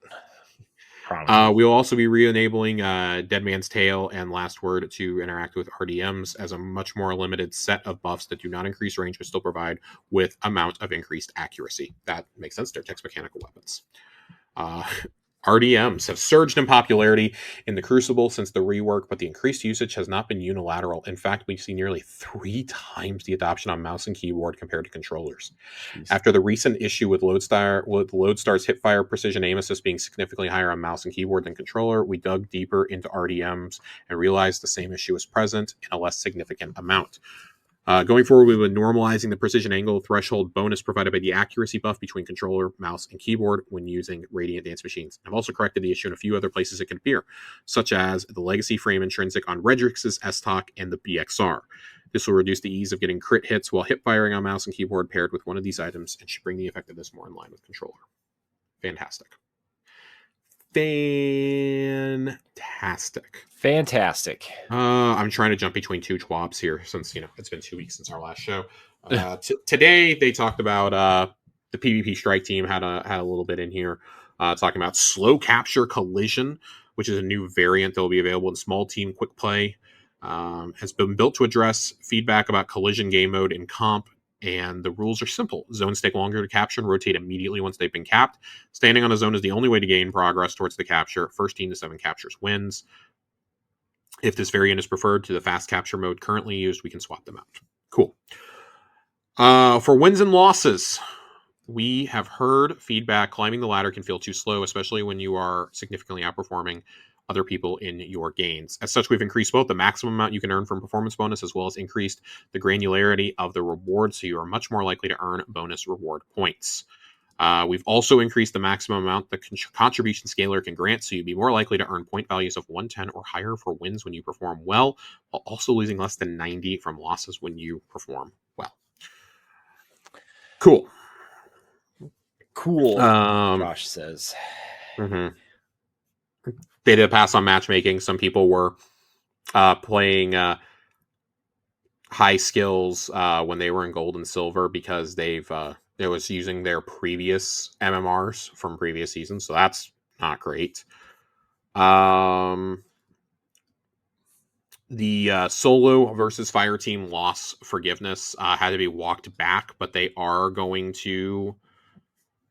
We'll also be re-enabling Dead Man's Tale and Last Word to interact with RDMs as a much more limited set of buffs that do not increase range but still provide with amount of increased accuracy. That makes sense. They're text mechanical weapons. RDMs have surged in popularity in the Crucible since the rework, but the increased usage has not been unilateral. In fact, we've seen nearly 3 times the adoption on mouse and keyboard compared to controllers. Jeez. After the recent issue with Lodestar's hipfire precision aim assist being significantly higher on mouse and keyboard than controller, we dug deeper into RDMs and realized the same issue is present in a less significant amount. Going forward, we've been normalizing the precision angle threshold bonus provided by the accuracy buff between controller, mouse, and keyboard when using Radiant Dance Machines. I've also corrected the issue in a few other places it can appear, such as the legacy frame intrinsic on Redrix's S-Talk and the BXR. This will reduce the ease of getting crit hits while hip firing on mouse and keyboard paired with one of these items and should bring the effectiveness more in line with controller. Fantastic. I'm trying to jump between two TWABs here since, it's been 2 weeks since our last show. Today they talked about the PvP strike team had a little bit in here talking about slow capture collision, which is a new variant that will be available in small team quick play. Has been built to address feedback about collision game mode in comp. And the rules are simple. Zones take longer to capture and rotate immediately once they've been capped. Standing on a zone is the only way to gain progress towards the capture. First team to 7 captures wins. If this variant is preferred to the fast capture mode currently used, we can swap them out. Cool. For wins and losses, we have heard feedback climbing the ladder can feel too slow, especially when you are significantly outperforming other people in your gains. As such, we've increased both the maximum amount you can earn from performance bonus as well as increased the granularity of the reward, so you are much more likely to earn bonus reward points. We've also increased the maximum amount the contribution scaler can grant, so you'd be more likely to earn point values of 110 or higher for wins when you perform well, while also losing less than 90 from losses when you perform well. Cool. Josh says. Mm-hmm. They did pass on matchmaking. Some people were playing high skills when they were in gold and silver because it was using their previous MMRs from previous seasons, so that's not great. The solo versus fire team loss forgiveness had to be walked back, but they are going to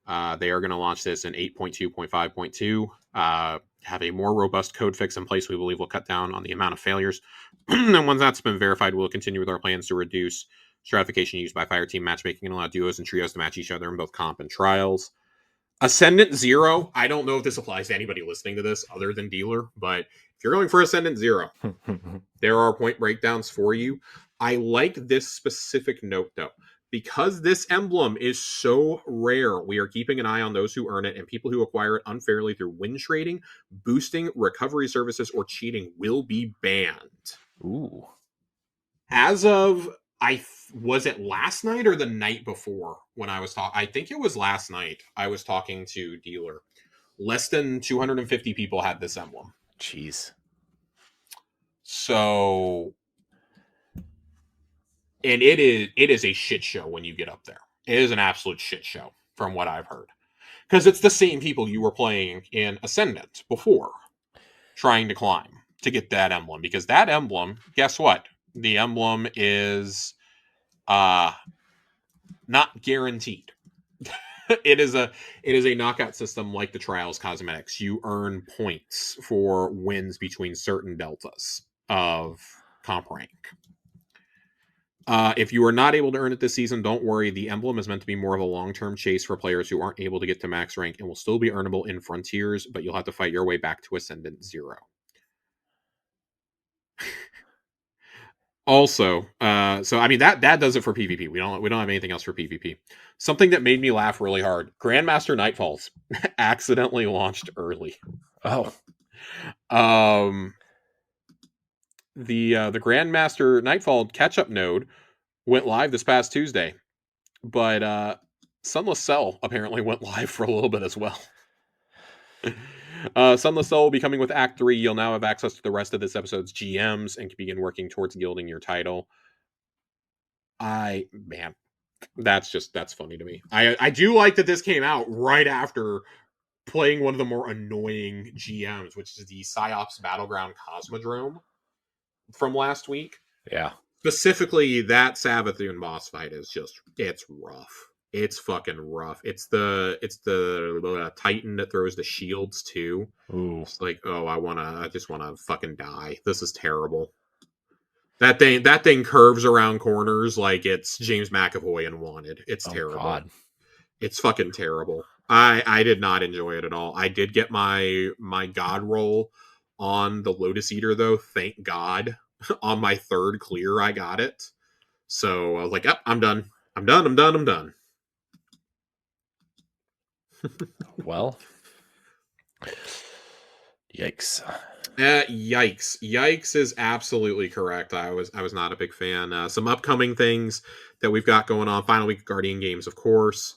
launch this in 8.2.5.2. have a more robust code fix in place we believe will cut down on the amount of failures. And once that's been verified, we'll continue with our plans to reduce stratification used by fireteam matchmaking and allow duos and trios to match each other in both comp and trials. Ascendant 0, I don't know if this applies to anybody listening to this other than Dealer, but if you're going for Ascendant 0, there are point breakdowns for you. I like this specific note, though. Because this emblem is so rare, we are keeping an eye on those who earn it, and people who acquire it unfairly through win trading, boosting, recovery services, or cheating will be banned. Ooh. As of, was it last night or the night before when I was talking? I think it was last night. I was talking to Dealer. Less than 250 people had this emblem. Jeez. So, and it is a shit show when you get up there. It is an absolute shit show from what I've heard. Because it's the same people you were playing in Ascendant before, trying to climb to get that emblem. Because that emblem, guess what? The emblem is not guaranteed. It is a knockout system like the Trials Cosmetics. You earn points for wins between certain deltas of comp rank. If you are not able to earn it this season, don't worry. The emblem is meant to be more of a long-term chase for players who aren't able to get to max rank and will still be earnable in Frontiers, but you'll have to fight your way back to Ascendant 0. Also, so I mean that does it for PvP. We don't have anything else for PvP. Something that made me laugh really hard: Grandmaster Nightfalls accidentally launched early. Oh, the Grandmaster Nightfall catch-up node went live this past Tuesday, but Sunless Cell apparently went live for a little bit as well. Sunless Cell will be coming with Act 3. You'll now have access to the rest of this episode's GMs and can begin working towards gilding your title. Man, that's funny to me. I do like that this came out right after playing one of the more annoying GMs, which is the PsyOps Battleground Cosmodrome from last week. Yeah. Specifically, that Savathun boss fight is it's rough. It's fucking rough. It's the Titan that throws the shields too. Ooh. It's like, oh, I just wanna fucking die. This is terrible. That thing curves around corners like it's James McAvoy and Wanted. It's terrible. God. It's fucking terrible. I did not enjoy it at all. I did get my god roll on the Lotus Eater though. Thank God. On my third clear, I got it. So I was like, "Yep, I'm done. I'm done." Well, yikes. Yikes is absolutely correct. I was not a big fan. Some upcoming things that we've got going on. Final week of Guardian games, of course.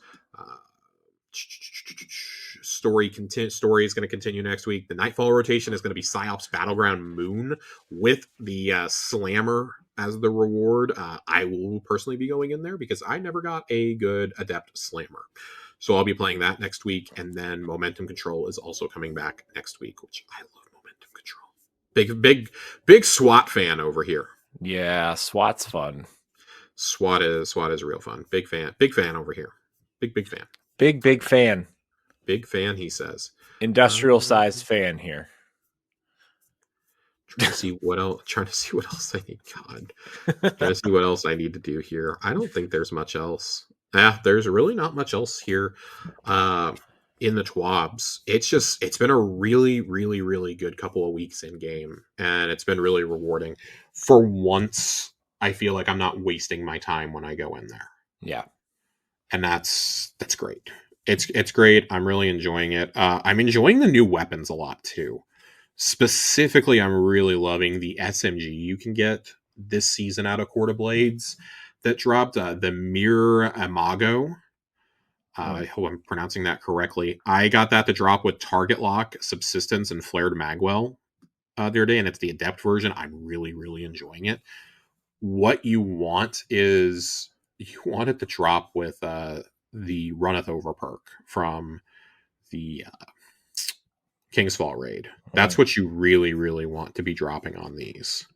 Story is going to continue next week. The Nightfall rotation is going to be PsyOps Battleground Moon with the Slammer as the reward. I will personally be going in there because I never got a good Adept Slammer. So I'll be playing that next week. And then Momentum Control is also coming back next week, which I love Momentum Control. Big SWAT fan over here. Yeah, SWAT's fun. SWAT is real fun. Big fan over here. Big fan. Big fan. Big fan, he says. Industrial sized fan here. Trying to see what else I need. God. Trying to see what else I need to do here. I don't think there's much else. There's really not much else here in the TWABs. It's been a really, really, really good couple of weeks in game, and it's been really rewarding. For once, I feel like I'm not wasting my time when I go in there. Yeah. And that's great. It's great. I'm really enjoying it. I'm enjoying the new weapons a lot too. Specifically, I'm really loving the SMG you can get this season out of Court of Blades that dropped. The Mir Imago. I hope I'm pronouncing that correctly. I got that to drop with Target Lock, Subsistence, and Flared Magwell the other day, and it's the Adept version. I'm really, really enjoying it. What you want is you want it to drop with the Runneth Over perk from the King's Fall raid. That's what you really, really want to be dropping on these.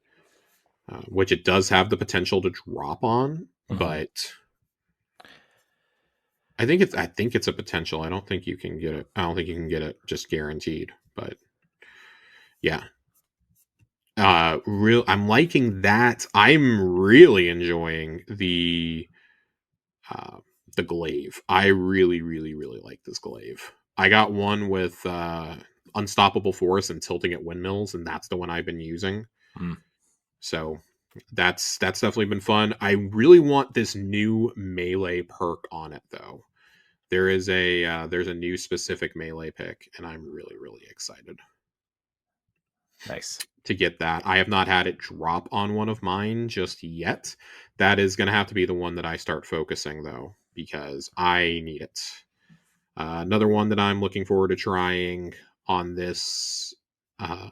Which it does have the potential to drop on, but I think it's a potential. I don't think you can get it. I don't think you can get it just guaranteed, but Yeah. I'm liking that. I'm really enjoying uh, the glaive. I really, really, really like this glaive. I got one with unstoppable force and tilting at windmills, and that's the one I've been using. Mm. So that's definitely been fun. I really want this new melee perk on it though. There's a new specific melee pick, and I'm really, really excited Nice. to get that. I have not had it drop on one of mine just yet. That is going to have to be the one that I start focusing though, because I need it. Another one that I'm looking forward to trying on this uh,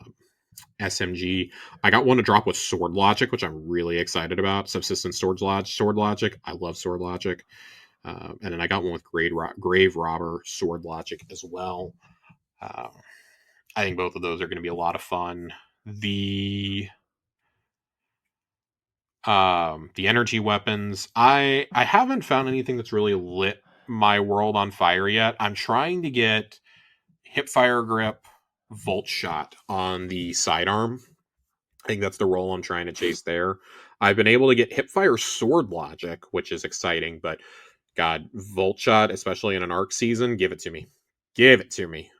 SMG. I got one to drop with Sword Logic, which I'm really excited about. Subsistence Sword Logic. I love Sword Logic. And then I got one with Grave Robber Sword Logic as well. Uh, I think both of those are going to be a lot of fun. The energy weapons. I haven't found anything that's really lit my world on fire yet. I'm trying to get Hipfire Grip, Volt Shot on the sidearm. I think that's the role I'm trying to chase there. I've been able to get Hipfire Sword Logic, which is exciting, but God, Volt Shot, especially in an arc season, give it to me. Give it to me.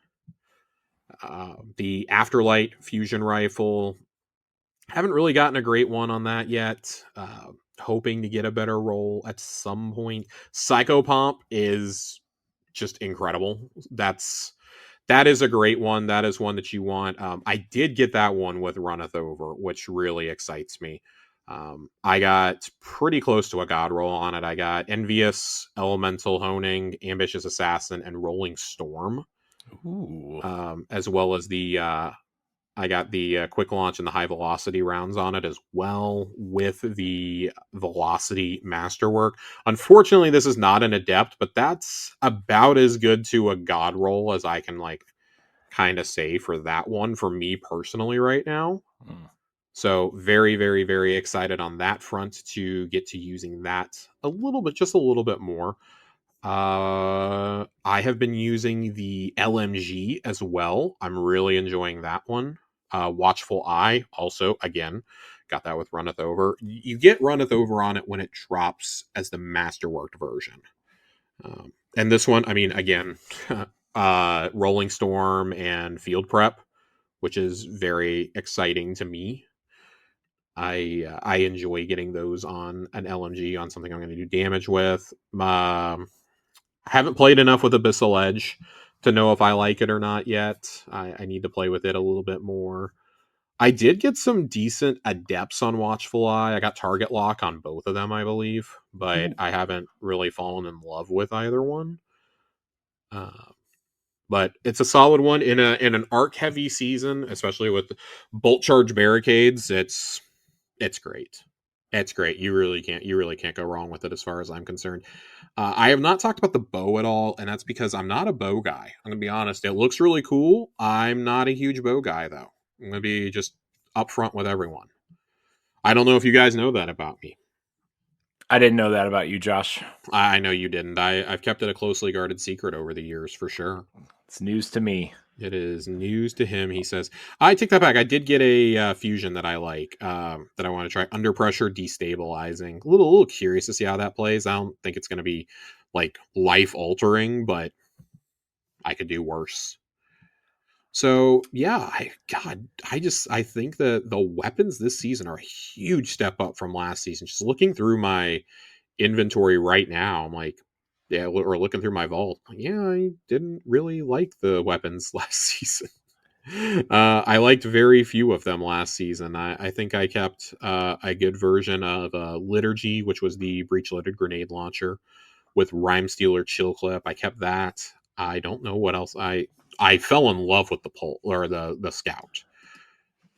The Afterlight Fusion Rifle. Haven't really gotten a great one on that yet. Hoping to get a better roll at some point. Psychopomp is just incredible. That is a great one. That is one that you want. I did get that one with Runneth Over, which really excites me. I got pretty close to a god roll on it. I got Envious, Elemental Honing, Ambitious Assassin, and Rolling Storm. Ooh. As well as I got the quick launch and the high velocity rounds on it as well, with the velocity masterwork. Unfortunately, this is not an adept, but that's about as good to a god roll as I can kind of say for that one for me personally right now. Mm. So very, very, very excited on that front to get to using that a little bit, just a little bit more. I have been using the LMG as well. I'm really enjoying that one. Watchful Eye, also, again, got that with Runneth Over. You get Runneth Over on it when it drops as the Masterworked version. And this one, I mean, again, Rolling Storm and Field Prep, which is very exciting to me. I enjoy getting those on an LMG on something I'm going to do damage with. I haven't played enough with Abyssal Edge to know if I like it or not yet. I need to play with it a little bit more. I did get some decent adepts on Watchful Eye. I got target lock on both of them, I believe, but Ooh. I haven't really fallen in love with either one. But it's a solid one in an arc heavy season, especially with bolt charge barricades. It's great. It's great. You really can't go wrong with it as far as I'm concerned. I have not talked about the bow at all, and that's because I'm not a bow guy. I'm gonna be honest. It looks really cool. I'm not a huge bow guy though. I'm gonna be just upfront with everyone. I don't know if you guys know that about me. I didn't know that about you, Josh. I know you didn't. I've kept it a closely guarded secret over the years for sure. It's news to me. It is news to him. He says, "I take that back. I did get a fusion that I like, that I want to try. Under pressure, destabilizing. A little curious to see how that plays. I don't think it's going to be like life altering, but I could do worse." So yeah, I think that the weapons this season are a huge step up from last season. Just looking through my inventory right now, I'm like, yeah, or looking through my vault, yeah, I didn't really like the weapons last season. I liked very few of them last season. I think I kept a good version of Liturgy, which was the breech loaded grenade launcher with Rhyme Stealer Chill Clip. I kept that. I don't know what else. I fell in love with the pole or the scout.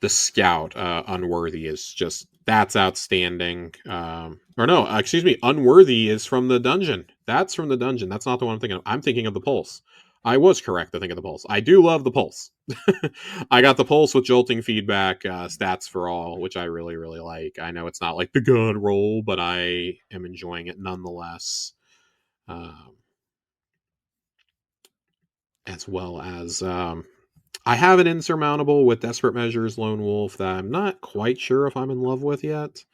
The scout, Unworthy, is just that's outstanding. Or no, excuse me, Unworthy is from the dungeon. That's from the dungeon. That's not the one I'm thinking of. I'm thinking of the pulse. I was correct to think of the pulse. I do love the pulse. I got the pulse with jolting feedback, stats for all, which I really, really like. I know it's not like the god roll, but I am enjoying it nonetheless. Um, as well as I have an insurmountable with Desperate Measures Lone Wolf that I'm not quite sure if I'm in love with yet.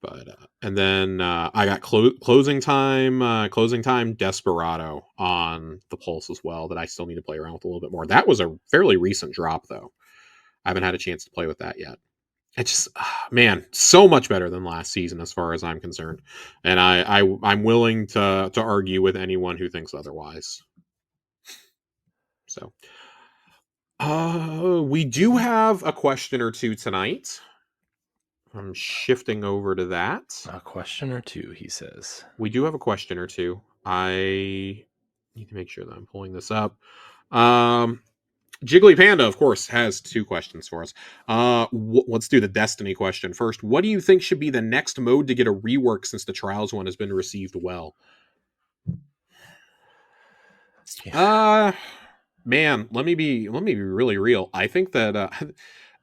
But and then I got closing time Desperado on the Pulse as well that I still need to play around with a little bit more. That was a fairly recent drop though. I haven't had a chance to play with that yet. It's just man, so much better than last season as far as I'm concerned, and I'm willing to argue with anyone who thinks otherwise. So, we do have a question or two tonight. I'm shifting over to that. A question or two, he says. We do have a question or two. I need to make sure that I'm pulling this up. Jiggly Panda, of course, has two questions for us. Let's do the Destiny question first. What do you think should be the next mode to get a rework since the Trials one has been received well? Yeah. Man, let me be really real. I think that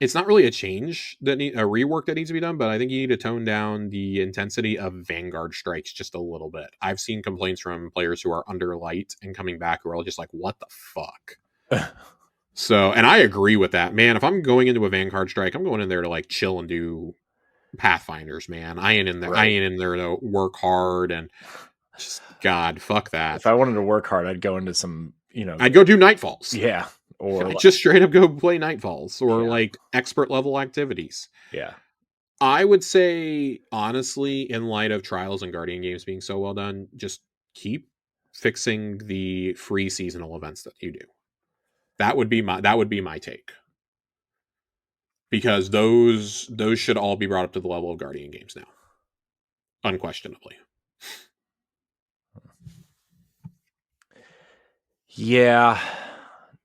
it's not really a change a rework that needs to be done, but I think you need to tone down the intensity of Vanguard strikes just a little bit. I've seen complaints from players who are under light and coming back who are just like, "What the fuck." So, and I agree with that, man. If I'm going into a Vanguard strike, I'm going in there to like chill and do Pathfinders, man. I ain't in there. Right. I ain't in there to work hard and just God, fuck that. If I wanted to work hard, I'd go into some, I'd go do Nightfalls. Yeah, or I'd just straight up go play Nightfalls or like expert level activities. Yeah, I would say honestly, in light of Trials and Guardian games being so well done, just keep fixing the free seasonal events that you do. That would be my take. Because those should all be brought up to the level of Guardian games now. Unquestionably. Yeah.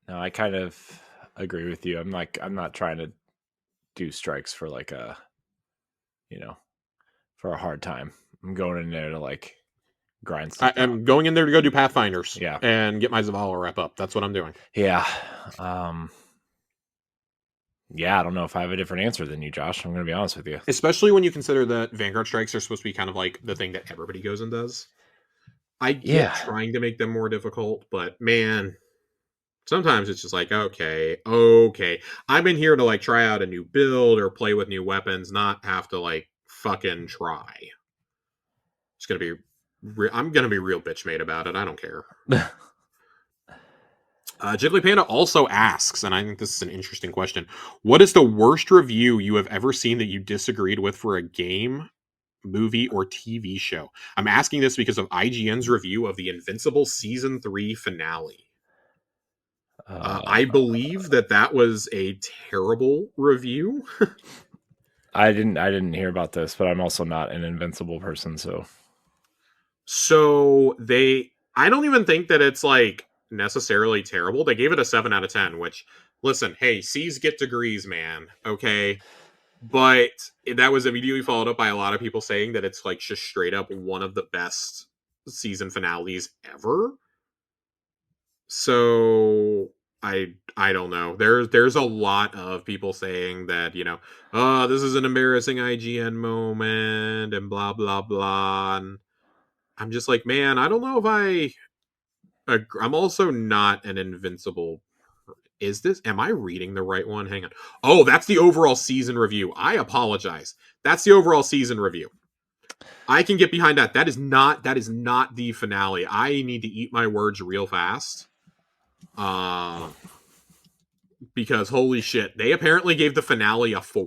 No, I kind of agree with you. I'm not trying to do strikes for like a for a hard time. I'm going in there to like grind stuff. I'm going in there to go do Pathfinders. Yeah. And get my Zavala wrap up. That's what I'm doing. Yeah. Yeah, I don't know if I have a different answer than you, Josh. I'm going to be honest with you. Especially when you consider that Vanguard strikes are supposed to be kind of like the thing that everybody goes and does. I get trying to make them more difficult, but man, sometimes it's just like, okay. I'm in here to like try out a new build or play with new weapons, not have to like fucking try. It's going to be, I'm going to be real bitch made about it. I don't care. Jiggly Panda also asks, and I think this is an interesting question, what is the worst review you have ever seen that you disagreed with for a game, movie, or TV show? I'm asking this because of IGN's review of the Invincible Season 3 finale. I believe that was a terrible review. I didn't hear about this, but I'm also not an Invincible person, So I don't even think that it's like necessarily terrible. They gave it a 7 out of 10, which, listen, hey, C's get degrees, man, okay? But that was immediately followed up by a lot of people saying that it's like just straight up one of the best season finales ever. So I don't know. There's a lot of people saying that, this is an embarrassing IGN moment and blah blah blah. And I'm just like, man, I don't know if I'm also not an Invincible. Am I reading the right one? Hang on. Oh, that's the overall season review. I apologize. That's the overall season review. I can get behind that. That is not the finale. I need to eat my words real fast. Because holy shit, they apparently gave the finale a 4.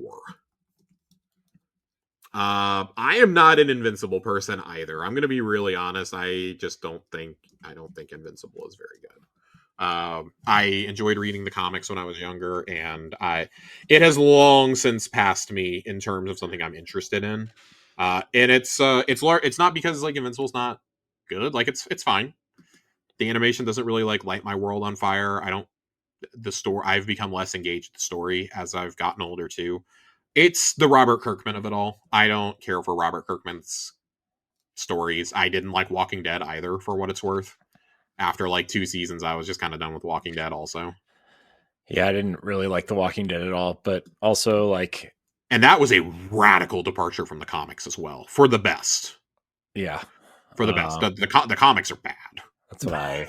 I am not an Invincible person either. I'm going to be really honest. I don't think Invincible is very good. I enjoyed reading the comics when I was younger, and it has long since passed me in terms of something I'm interested in. And it's not because like Invincible's not good. Like it's fine. The animation doesn't really like light my world on fire. I've become less engaged with the story as I've gotten older too. It's the Robert Kirkman of it all. I don't care for Robert Kirkman's stories. I didn't like Walking Dead either, for what it's worth. After like 2 seasons, I was just kind of done with Walking Dead also. Yeah, I didn't really like The Walking Dead at all, but also like... And that was a radical departure from the comics as well, for the best. Yeah. For the best. The comics are bad. That's what I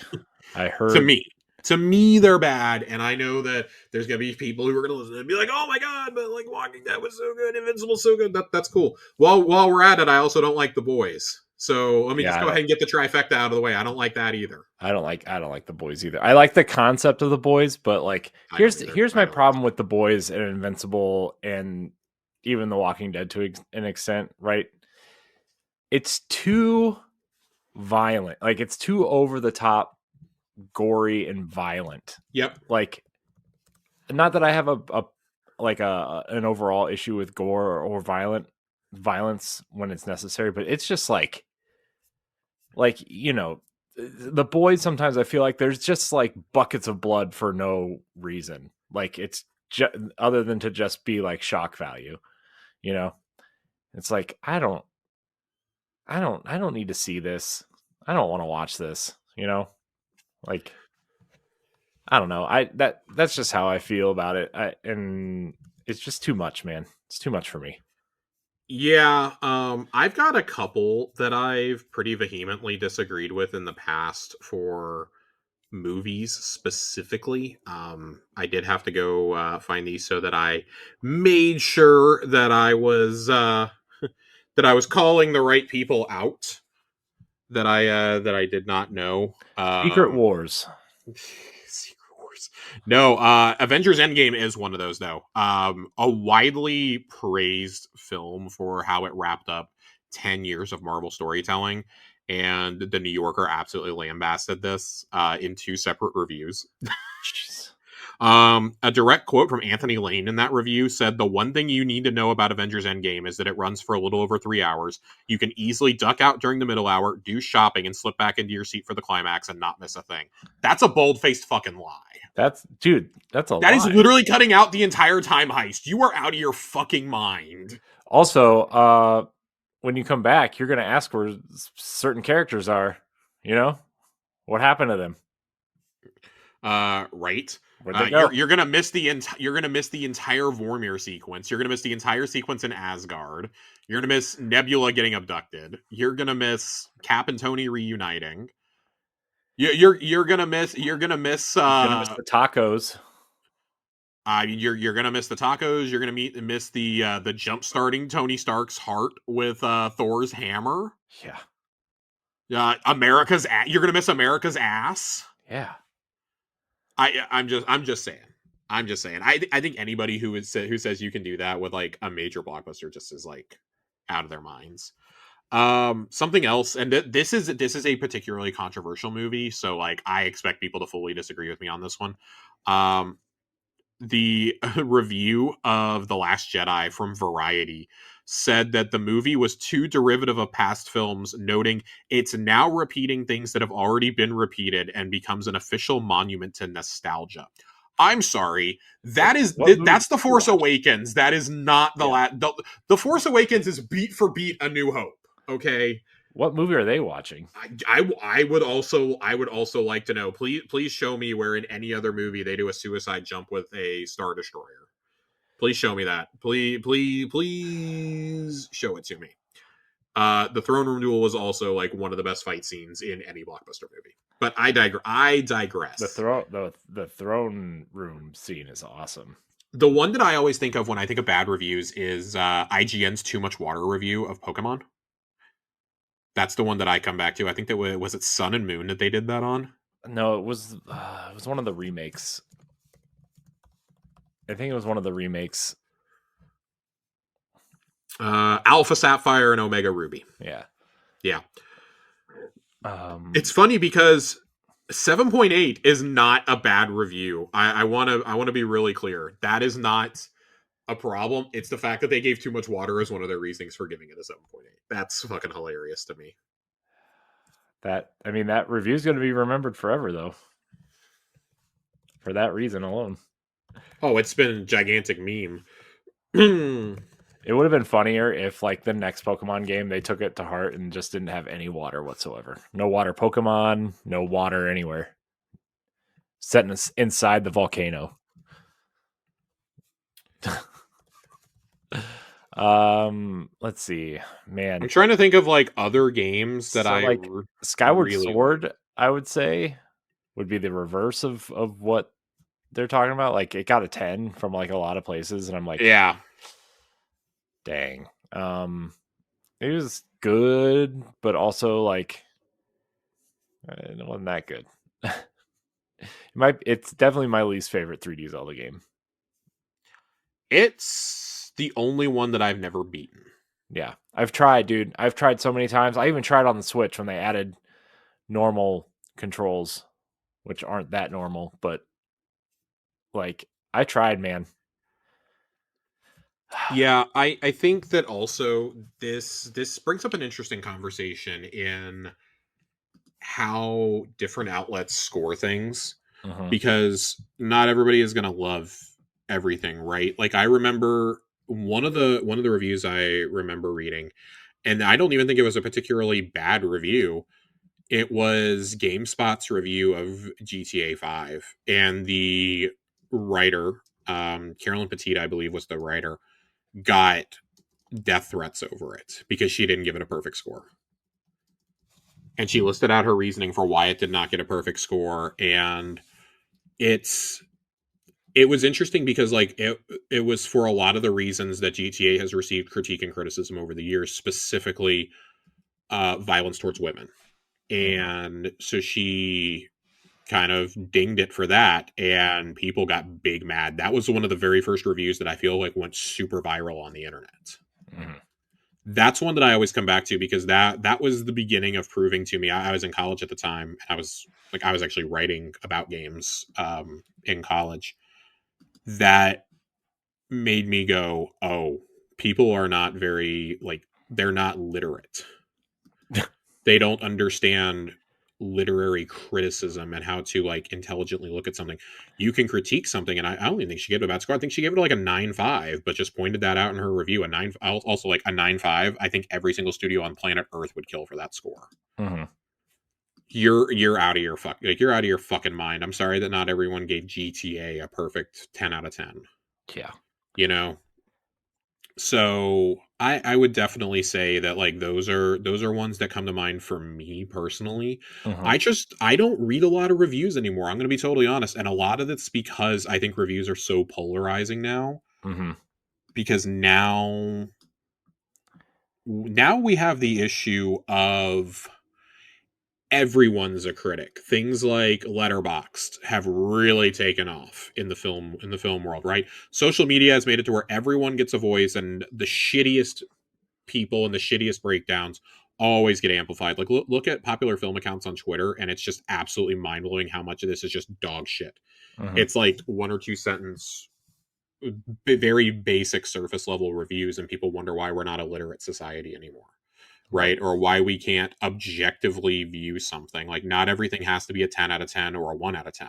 heard. To me. To me, they're bad, and I know that there's gonna be people who are gonna listen and be like, "Oh my god!" But like, Walking Dead was so good, Invincible's so good. That's cool. While we're at it, I also don't like The Boys. So let me Yeah, just go ahead and get the trifecta out of the way. I don't like that either. I don't like the boys either. I like the concept of the boys, but like I don't either. here's I my don't either. problem with the boys and Invincible and even The Walking Dead to an extent, right? It's too violent. Like it's too over the top, gory and violent. Yep. Like not that I have a like a an overall issue with gore or violence when it's necessary, but it's just like the boys sometimes I feel like there's just like buckets of blood for no reason. Like it's other than to just be like shock value, you know. It's like I don't need to see this. I don't want to watch this, you know? Like I don't know. That's just how I feel about it. And it's just too much, man. It's too much for me. Yeah, I've got a couple that I've pretty vehemently disagreed with in the past for movies specifically. I did have to go find these so that I made sure that I was that I was calling the right people out that I did not know. Secret Wars. Secret Wars. No, Avengers Endgame is one of those though. A widely praised film for how it wrapped up 10 years of Marvel storytelling. And the New Yorker absolutely lambasted this in two separate reviews. Jeez. A direct quote from Anthony Lane in that review said, "The one thing you need to know about Avengers Endgame is that it runs for a little over 3 hours. You can easily duck out during the middle hour, do shopping, and slip back into your seat for the climax and not miss a thing." That's a bold-faced fucking lie. That's a That is lie. literally cutting out the entire time heist. You are out of your fucking mind. Also, when you come back, you're going to ask where certain characters are. You know what happened to them? Right. Where'd they go? You're gonna miss the you're gonna miss the entire Vormir sequence. You're gonna miss the entire sequence in Asgard. You're gonna miss Nebula getting abducted. You're gonna miss Cap and Tony reuniting. You're gonna miss You're going to miss the tacos. You're gonna miss the tacos. You're gonna miss the jump starting Tony Stark's heart with Thor's hammer. Yeah. You're gonna miss America's ass. Yeah. I'm just saying. I'm just saying. I think anybody who says you can do that with like a major blockbuster just is like out of their minds. Something else, and this is a particularly controversial movie, so like I expect people to fully disagree with me on this one. The review of The Last Jedi from Variety said that the movie was too derivative of past films, noting it's now repeating things that have already been repeated and becomes an official monument to nostalgia. I'm sorry. That's The Force Awakens. That is not the Force Awakens is beat for beat A New Hope. Okay. What movie are they watching? I would also like to know. Please show me where in any other movie they do a suicide jump with a Star Destroyer. Please show me that. Please show it to me. The throne room duel was also like one of the best fight scenes in any blockbuster movie. But I digress. The throne room scene is awesome. The one that I always think of when I think of bad reviews is IGN's Too Much Water review of Pokemon. That's the one that I come back to. I think that was it Sun and Moon that they did that on. No, it was one of the remakes. I think it was one of the remakes. Alpha Sapphire and Omega Ruby. Yeah. It's funny because 7.8 is not a bad review. I want to be really clear. That is not a problem. It's the fact that they gave Too Much Water as one of their reasonings for giving it a 7.8. That's fucking hilarious to me. That review is going to be remembered forever, though. For that reason alone. Oh, it's been a gigantic meme. It would have been funnier if, like, the next Pokemon game, they took it to heart and just didn't have any water whatsoever. No water Pokemon, no water anywhere. Set inside the volcano. Let's see, man. I'm trying to think of like other games that Skyward Sword, I would say, would be the reverse of what they're talking about. Like it got a 10 from like a lot of places, and I'm like, Yeah. dang. It was good, but also like it wasn't that good. It's definitely my least favorite 3D Zelda game. It's the only one that I've never beaten. Yeah, I've tried, dude. I've tried so many times. I even tried on the Switch when they added normal controls, which aren't that normal, but like I tried, man. Yeah, I think that also this brings up an interesting conversation in how different outlets score things, Mm-hmm. because not everybody is going to love everything, right? Like I remember one of the reviews I remember reading, and I don't even think it was a particularly bad review. It was GameSpot's review of GTA 5, and the writer, Carolyn Petit, I believe was the writer, got death threats over it because she didn't give it a perfect score. And she listed out her reasoning for why it did not get a perfect score. And it's it was interesting because like it was for a lot of the reasons that GTA has received critique and criticism over the years, specifically violence towards women. Mm-hmm. And so she kind of dinged it for that, and people got big mad. That was one of the very first reviews that I feel like went super viral on the internet. Mm-hmm. That's one that I always come back to because that was the beginning of proving to me. I was in college at the time. I was actually writing about games in college. That made me go, oh, people are not very like they're not literate. They don't understand literary criticism and how to like intelligently look at something. You can critique something, and I don't even think she gave it a bad score. I think she gave it like a 9.5, but just pointed that out in her review. A nine, also like a 9.5. I think every single studio on planet Earth would kill for that score. Mm-hmm. You're out of your you're out of your fucking mind. I'm sorry that not everyone gave GTA a perfect 10 out of 10. Yeah. You know, so I would definitely say that like those are ones that come to mind for me personally. Mm-hmm. I don't read a lot of reviews anymore. I'm going to be totally honest, and a lot of it's because I think reviews are so polarizing now. Mm-hmm. Because now we have the issue of everyone's a critic. Things like Letterboxd have really taken off in the film world, right? Social media has made it to where everyone gets a voice, and the shittiest people and the shittiest breakdowns always get amplified. Like look at popular film accounts on Twitter, and it's just absolutely mind blowing how much of this is just dog shit. Mm-hmm. It's like one or two sentence, very basic surface level reviews, and people wonder why we're not a literate society anymore, Right. right? Or why we can't objectively view something. Like not everything has to be a 10 out of 10 or a 1 out of 10.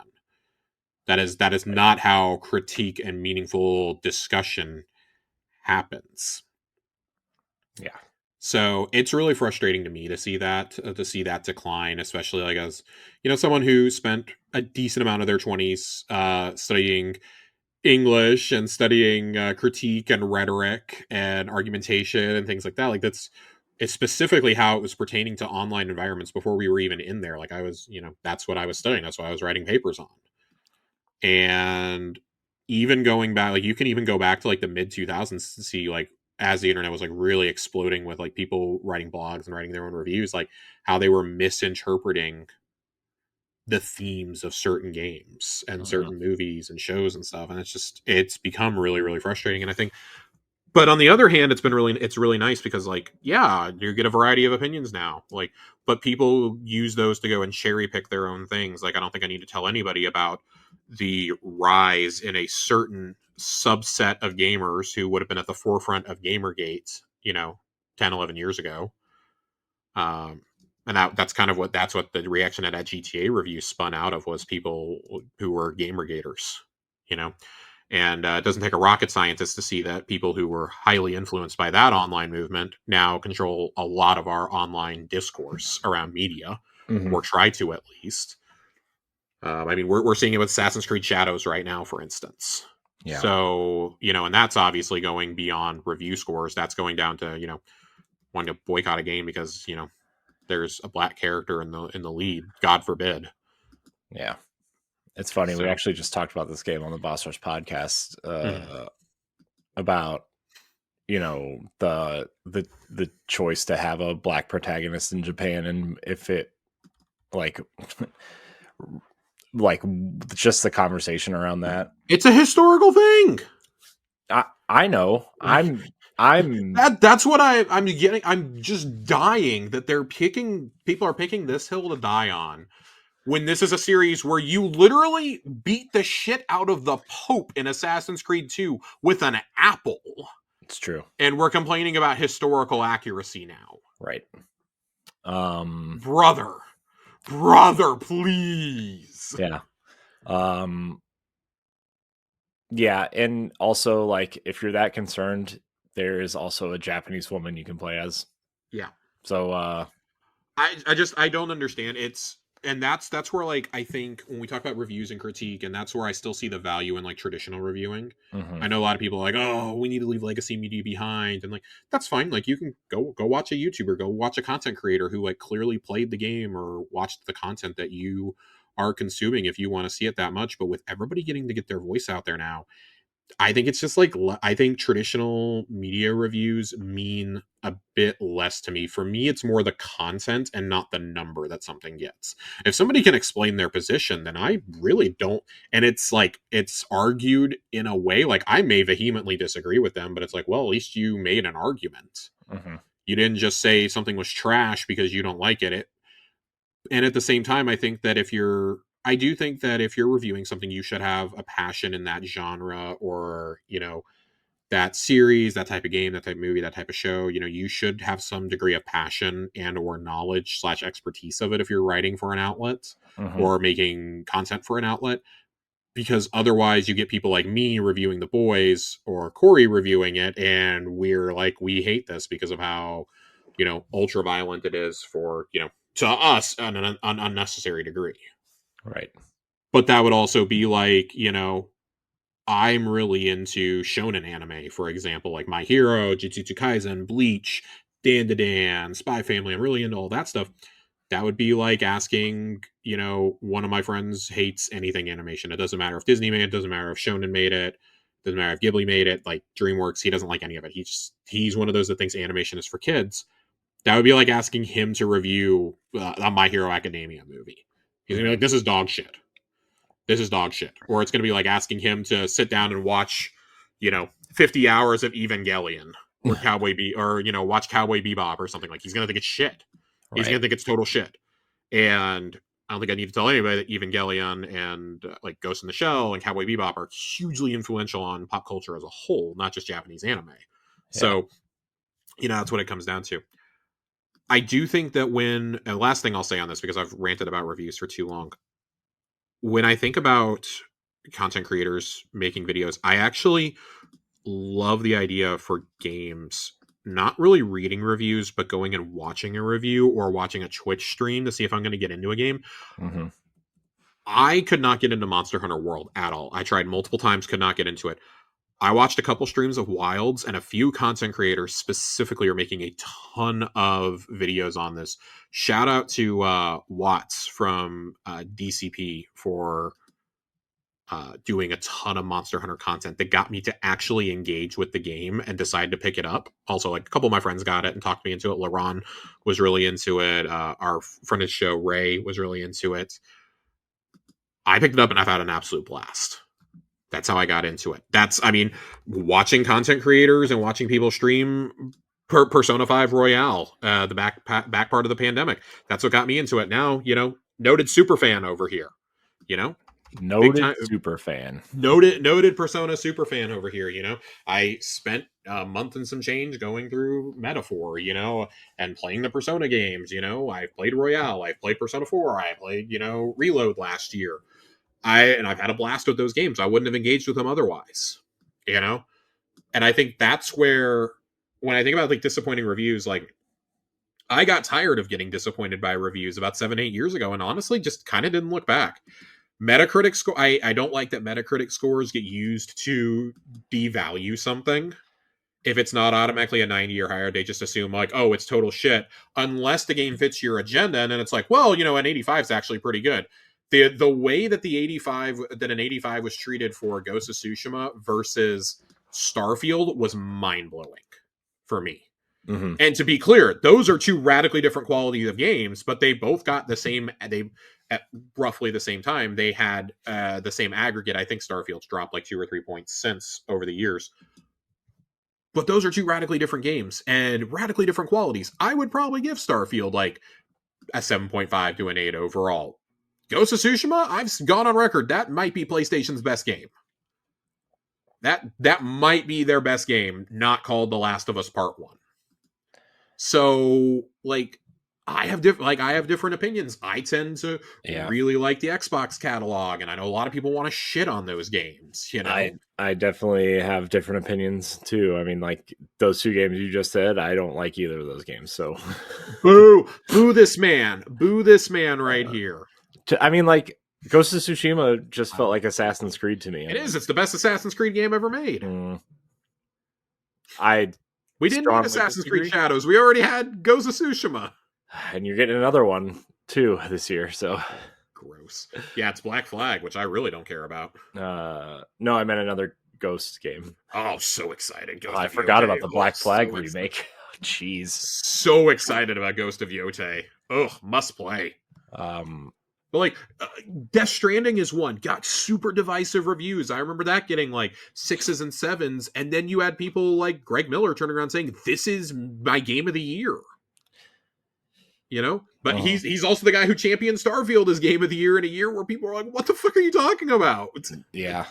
That is Right. not how critique and meaningful discussion happens. Yeah. So it's really frustrating to me to see that decline, especially like as someone who spent a decent amount of their 20s studying English and studying critique and rhetoric and argumentation and things like that. Like it's specifically how it was pertaining to online environments before we were even in there. Like I was, that's what I was studying. That's what I was writing papers on. And even going back, like you can even go back to like the mid 2000s to see like as the internet was like really exploding with like people writing blogs and writing their own reviews, like how they were misinterpreting the themes of certain games and Mm-hmm. certain movies and shows and stuff. And it's become really, really frustrating. And I think, but on the other hand, it's really nice because like, yeah, you get a variety of opinions now. Like, but people use those to go and cherry pick their own things. Like, I don't think I need to tell anybody about the rise in a certain subset of gamers who would have been at the forefront of Gamergate, 10, 11 years ago. Um, and that's what the reaction at that GTA review spun out of, was people who were Gamergaters, you know. And it doesn't take a rocket scientist to see that people who were highly influenced by that online movement now control a lot of our online discourse around media, Mm-hmm. or try to at least. I mean, we're seeing it with Assassin's Creed Shadows right now, for instance. Yeah. So, and that's obviously going beyond review scores. That's going down to, wanting to boycott a game because, there's a black character in the lead. God forbid. Yeah. It's funny. We So, actually just talked about this game on the Boss Rush podcast mhm. about the choice to have a black protagonist in Japan, and if it like like just the conversation around that. It's a historical thing. I know. Like I'm that's what I'm getting. I'm just dying that people are picking this hill to die on when this is a series where you literally beat the shit out of the Pope in Assassin's Creed 2 with an apple. It's true. And we're complaining about historical accuracy now. Right. Brother, please. Yeah. Yeah, and also like if you're that concerned, there is also a Japanese woman you can play as. Yeah. So I don't understand. That's where like I think when we talk about reviews and critique, and that's where I still see the value in like traditional reviewing. mhm. I know a lot of people are like, oh, we need to leave legacy media behind, and like that's fine. Like you can go watch a YouTuber, go watch a content creator who like clearly played the game or watched the content that you are consuming if you want to see it that much. But with everybody getting to get their voice out there now, I think it's just like I think traditional media reviews mean a bit less to me. For me, it's more the content and not the number that something gets. If somebody can explain their position, then I really don't. And it's like it's argued in a way like I may vehemently disagree with them, but it's like, well, at least you made an argument. Mhm. You didn't just say something was trash because you don't like it. And at the same time, I do think that if you're reviewing something, you should have a passion in that genre or, that series, that type of game, that type of movie, that type of show. You should have some degree of passion and or knowledge / expertise of it if you're writing for an outlet Mhm. or making content for an outlet. Because otherwise you get people like me reviewing The Boys or Corey reviewing it, and we're like, we hate this because of how, ultra violent it is for, to us on an unnecessary degree. Right. But that would also be like, I'm really into shonen anime, for example, like My Hero, Jujutsu Kaisen, Bleach, Dan, Spy Family. I'm really into all that stuff. That would be like asking, one of my friends hates anything animation. It doesn't matter if Disney made it, doesn't matter if Shonen made it, doesn't matter if Ghibli made it, like DreamWorks, he doesn't like any of it. He's one of those that thinks animation is for kids. That would be like asking him to review a My Hero Academia movie. He's gonna be like, this is dog shit. This is dog shit. Or it's gonna be like asking him to sit down and watch, 50 hours of Evangelion or watch Cowboy Bebop or something. Like he's gonna think it's shit. He's Right. gonna think it's total shit. And I don't think I need to tell anybody that Evangelion and like Ghost in the Shell and Cowboy Bebop are hugely influential on pop culture as a whole, not just Japanese anime. Yeah. So, that's what it comes down to. I do think that and last thing I'll say on this, because I've ranted about reviews for too long. When I think about content creators making videos, I actually love the idea for games not really reading reviews, but going and watching a review or watching a Twitch stream to see if I'm going to get into a game. Mhm. I could not get into Monster Hunter World at all. I tried multiple times, could not get into it. I watched a couple streams of Wilds, and a few content creators specifically are making a ton of videos on this. Shout out to Watts from DCP for doing a ton of Monster Hunter content that got me to actually engage with the game and decide to pick it up. Also, like a couple of my friends got it and talked me into it. LaRon was really into it. Our friend of the show, Ray, was really into it. I picked it up and I've had an absolute blast. That's how I got into it. Watching content creators and watching people stream Persona 5 Royale, the back part of the pandemic. That's what got me into it. Now, noted super fan over here. You know, big Noted time super fan. noted Persona super fan over here. I spent a month and some change going through Metaphor, and playing the Persona games. I've played Royale, I've played Persona 4, I played Reload last year. I've had a blast with those games. I wouldn't have engaged with them otherwise, and I think that's where, when I think about like disappointing reviews, like I got tired of getting disappointed by reviews about 7-8 years ago, and honestly just kind of didn't look back. Metacritic score, I don't like that Metacritic scores get used to devalue something. If it's not automatically a 90 or higher, they just assume like, oh, it's total shit, unless the game fits your agenda, and then it's like, well, an 85 is actually pretty good. the way that an 85 was treated for Ghost of Tsushima versus Starfield was mind blowing for me. Mm-hmm. And to be clear, those are two radically different qualities of games, but they both got the same. They at roughly the same time they had the same aggregate. I think Starfield's dropped like 2 or 3 points since over the years. But those are two radically different games and radically different qualities. I would probably give Starfield like a 7.5 to an 8 overall. Ghost of Tsushima, I've gone on record, that might be PlayStation's best game. That might be their best game, not called The Last of Us Part 1. So, like, I have different opinions. I tend to really like the Xbox catalog, and I know a lot of people want to shit on those games, you know? I definitely have different opinions, too. I mean, like, those two games you just said, I don't like either of those games, so... Boo! Boo this man! Boo this man right here. I mean, like, Ghost of Tsushima just felt like Assassin's Creed to me. It is. It's the best Assassin's Creed game ever made. We didn't need Assassin's Creed Shadows. We already had Ghost of Tsushima. And you're getting another one, too, this year, so... Gross. Yeah, it's Black Flag, which I really don't care about. No, I meant another Ghost game. Oh, so excited. I forgot about the Black Flag remake. Jeez. So excited about Ghost of Yotei. Ugh, must play. But like, Death Stranding is one. Got super divisive reviews. I remember that getting like 6s and 7s. And then you had people like Greg Miller turning around saying, this is my game of the year. You know? But he's also the guy who championed Starfield as game of the year in a year where people are like, what the fuck are you talking about? Yeah.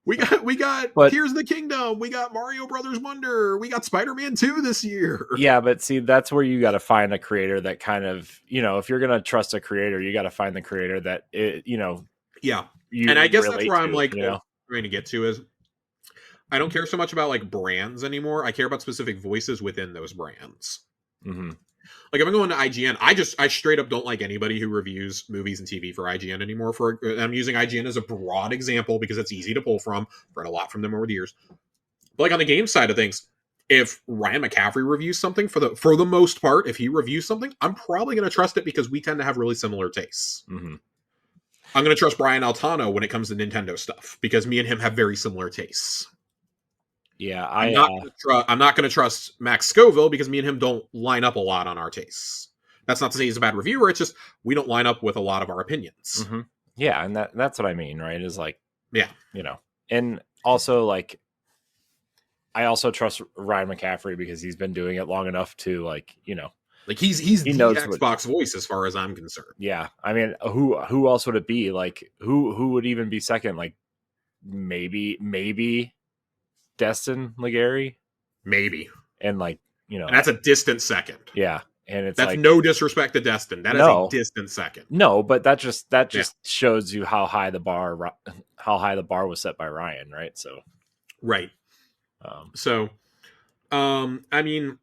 We got Tears of the Kingdom. We got Mario Brothers Wonder. We got Spider-Man 2 this year. Yeah, but see, that's where you got to find a creator that kind of, you know, if you're going to trust a creator, you got to find the creator that, you know. Yeah. And I guess that's where I'm like, trying to get to is I don't care so much about like brands anymore. I care about specific voices within those brands. Mm-hmm. Like if I'm going to IGN, I straight up don't like anybody who reviews movies and TV for IGN anymore. I'm using IGN as a broad example because it's easy to pull from. I've read a lot from them over the years. But like on the game side of things, if Ryan McCaffrey reviews something, for the most part, if he reviews something, I'm probably going to trust it because we tend to have really similar tastes. Mm-hmm. I'm going to trust Brian Altano when it comes to Nintendo stuff because me and him have very similar tastes. Yeah, I'm not going to trust Max Scoville because me and him don't line up a lot on our tastes. That's not to say he's a bad reviewer. It's just we don't line up with a lot of our opinions. Mm-hmm. Yeah, and that's what I mean, right? Is like, yeah, you know, and also like, I also trust Ryan McCaffrey because he's been doing it long enough to like, you know, like he knows the Xbox voice as far as I'm concerned. Yeah, I mean, who else would it be? Like, who would even be second? Like, maybe. Destin Legary, maybe, and like, you know, and that's a distant second. Yeah, and it's that's like, no disrespect to Destin. That is a distant second. No, but that just shows you how high the bar was set by Ryan, right? So, right. I mean,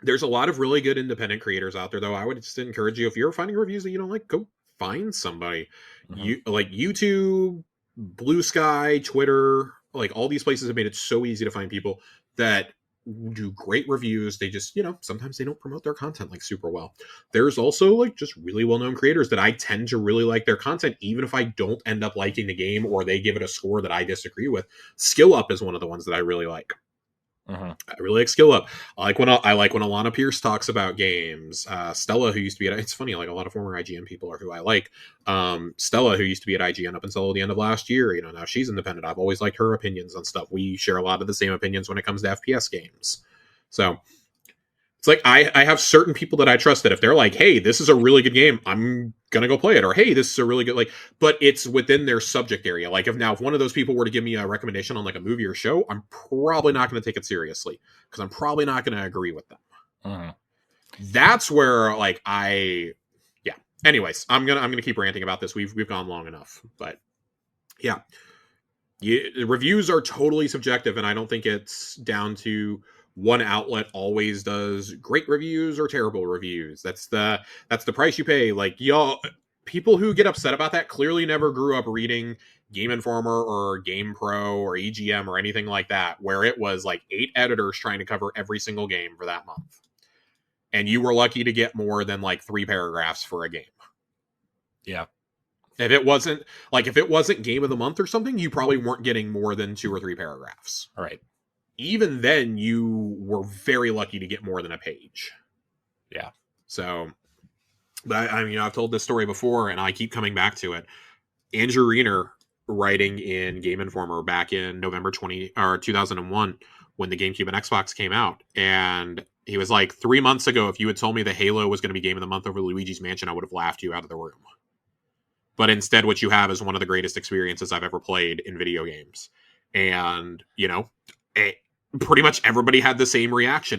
there's a lot of really good independent creators out there, though. I would just encourage you, if you're finding reviews that you don't like, go find somebody. You like YouTube, Blue Sky, Twitter. Like all these places have made it so easy to find people that do great reviews. They just, you know, sometimes they don't promote their content like super well. There's also like just really well-known creators that I tend to really like their content, even if I don't end up liking the game or they give it a score that I disagree with. Skill Up is one of the ones that I really like. I really like Skill Up. I like when Alana Pierce talks about games. Stella, who used to be at, it's funny, like a lot of former IGN people are who I like. Stella, who used to be at IGN up until the end of last year, you know, now she's independent. I've always liked her opinions on stuff. We share a lot of the same opinions when it comes to FPS games. So it's like I have certain people that I trust that if they're like, hey, this is a really good game, I'm gonna go play it, or hey, this is a really good, like, but it's within their subject area. Like if one of those people were to give me a recommendation on like a movie or show, I'm probably not going to take it seriously because I'm probably not going to agree with them. That's where like yeah. Anyways, I'm gonna keep ranting about this. We've gone long enough, but yeah, reviews are totally subjective, and I don't think it's down to one outlet always does great reviews or terrible reviews. That's the price you pay. Like, y'all, people who get upset about that clearly never grew up reading Game Informer or GamePro or EGM or anything like that, where it was like 8 editors trying to cover every single game for that month. And you were lucky to get more than like 3 paragraphs for a game. Yeah. If it wasn't game of the month or something, you probably weren't getting more than 2 or 3 paragraphs. All right. Even then, you were very lucky to get more than a page. Yeah. So, but I mean, I've told this story before, and I keep coming back to it. Andrew Reiner, writing in Game Informer back in November 2001, when the GameCube and Xbox came out, and he was like, 3 months ago, if you had told me that Halo was going to be Game of the Month over Luigi's Mansion, I would have laughed you out of the room. But instead, what you have is one of the greatest experiences I've ever played in video games. And, pretty much everybody had the same reaction.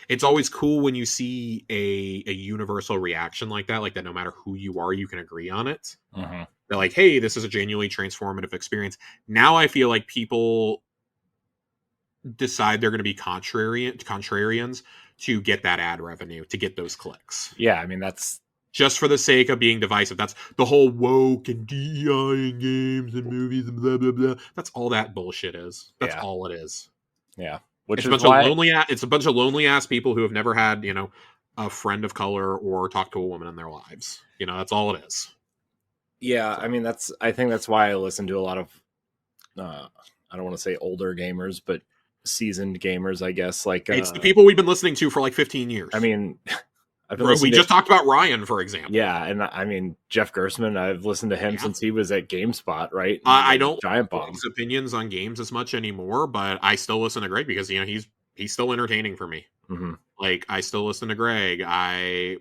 It's always cool when you see a universal reaction like that no matter who you are, you can agree on it. Mm-hmm. They're like, hey, this is a genuinely transformative experience. Now I feel like people decide they're going to be contrarians to get that ad revenue, to get those clicks. Yeah, I mean, that's just for the sake of being divisive. That's the whole woke and DEI in games and movies and blah, blah, blah. That's all that bullshit is. That's all it is. Yeah. It's a bunch of lonely ass people who have never had, a friend of color or talked to a woman in their lives. That's all it is. Yeah. So. I mean, I think that's why I listen to a lot of, I don't want to say older gamers, but seasoned gamers, I guess. Like, it's the people we've been listening to for like 15 years. I mean, we just talked about Ryan, for example. Yeah, and I mean Jeff Gersman. I've listened to him since he was at GameSpot, right? I don't Giant Bomb his opinions on games as much anymore, but I still listen to Greg because he's still entertaining for me. Mm-hmm. Like, I still listen to Greg. I've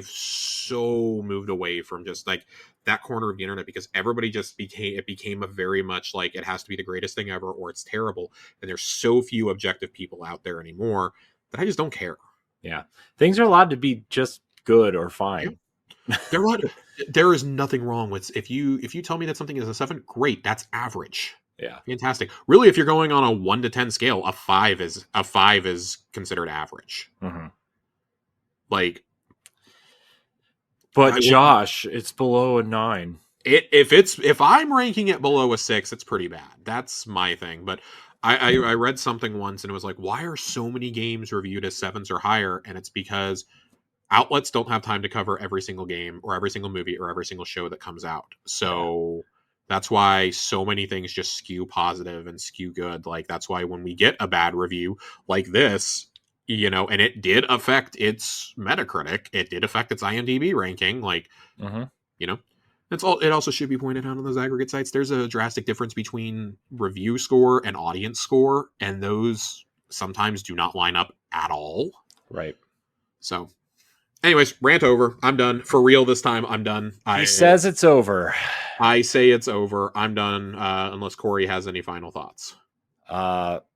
so moved away from just like that corner of the internet because everybody just became a very much like it has to be the greatest thing ever or it's terrible, and there's so few objective people out there anymore that I just don't care. Yeah, things are allowed to be just good or fine. Yep. There is nothing wrong with if you tell me that something is a 7, great, that's average. Yeah, fantastic. Really, if you're going on a 1 to 10 scale, a 5 is considered average. Mm-hmm. Like, but Josh, it's below a 9. If I'm ranking it below a 6, it's pretty bad. That's my thing, but. I read something once and it was like, why are so many games reviewed as 7s or higher? And it's because outlets don't have time to cover every single game or every single movie or every single show that comes out. So that's why so many things just skew positive and skew good. Like, that's why when we get a bad review like this, and it did affect its Metacritic, it did affect its IMDb ranking. Like, It also should be pointed out on those aggregate sites. There's a drastic difference between review score and audience score, and those sometimes do not line up at all. Right. So, anyways, rant over. I'm done. For real this time, I'm done. He says it's over. I say it's over. I'm done, unless Corey has any final thoughts.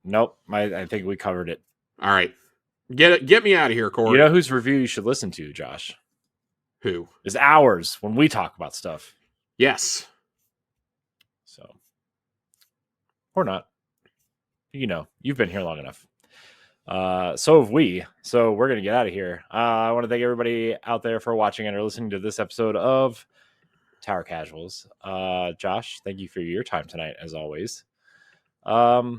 Nope. I think we covered it. All right. Get me out of here, Corey. You know whose review you should listen to, Josh? Who? Is ours when we talk about stuff. Yes. So. Or not. You've been here long enough. So have we. So we're going to get out of here. I want to thank everybody out there for watching and or listening to this episode of Tower Casuals. Josh, thank you for your time tonight, as always. What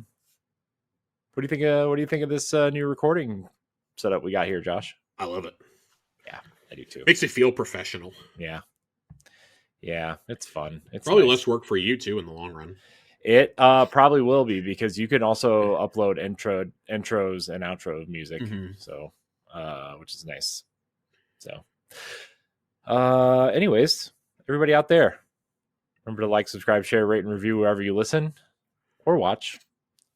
do you think of this new recording setup we got here, Josh? I love it. Yeah, I do too. Makes it feel professional. Yeah, it's fun. It's probably less work for you too in the long run. It probably will be because you can also upload intros and outro music, so which is nice. So, anyways, everybody out there, remember to like, subscribe, share, rate, and review wherever you listen or watch.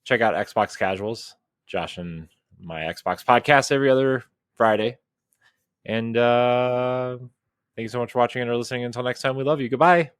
Check out Xbox Casuals, Josh and my Xbox podcast every other Friday. And thank you so much for watching and or listening. Until next time, we love you. Goodbye.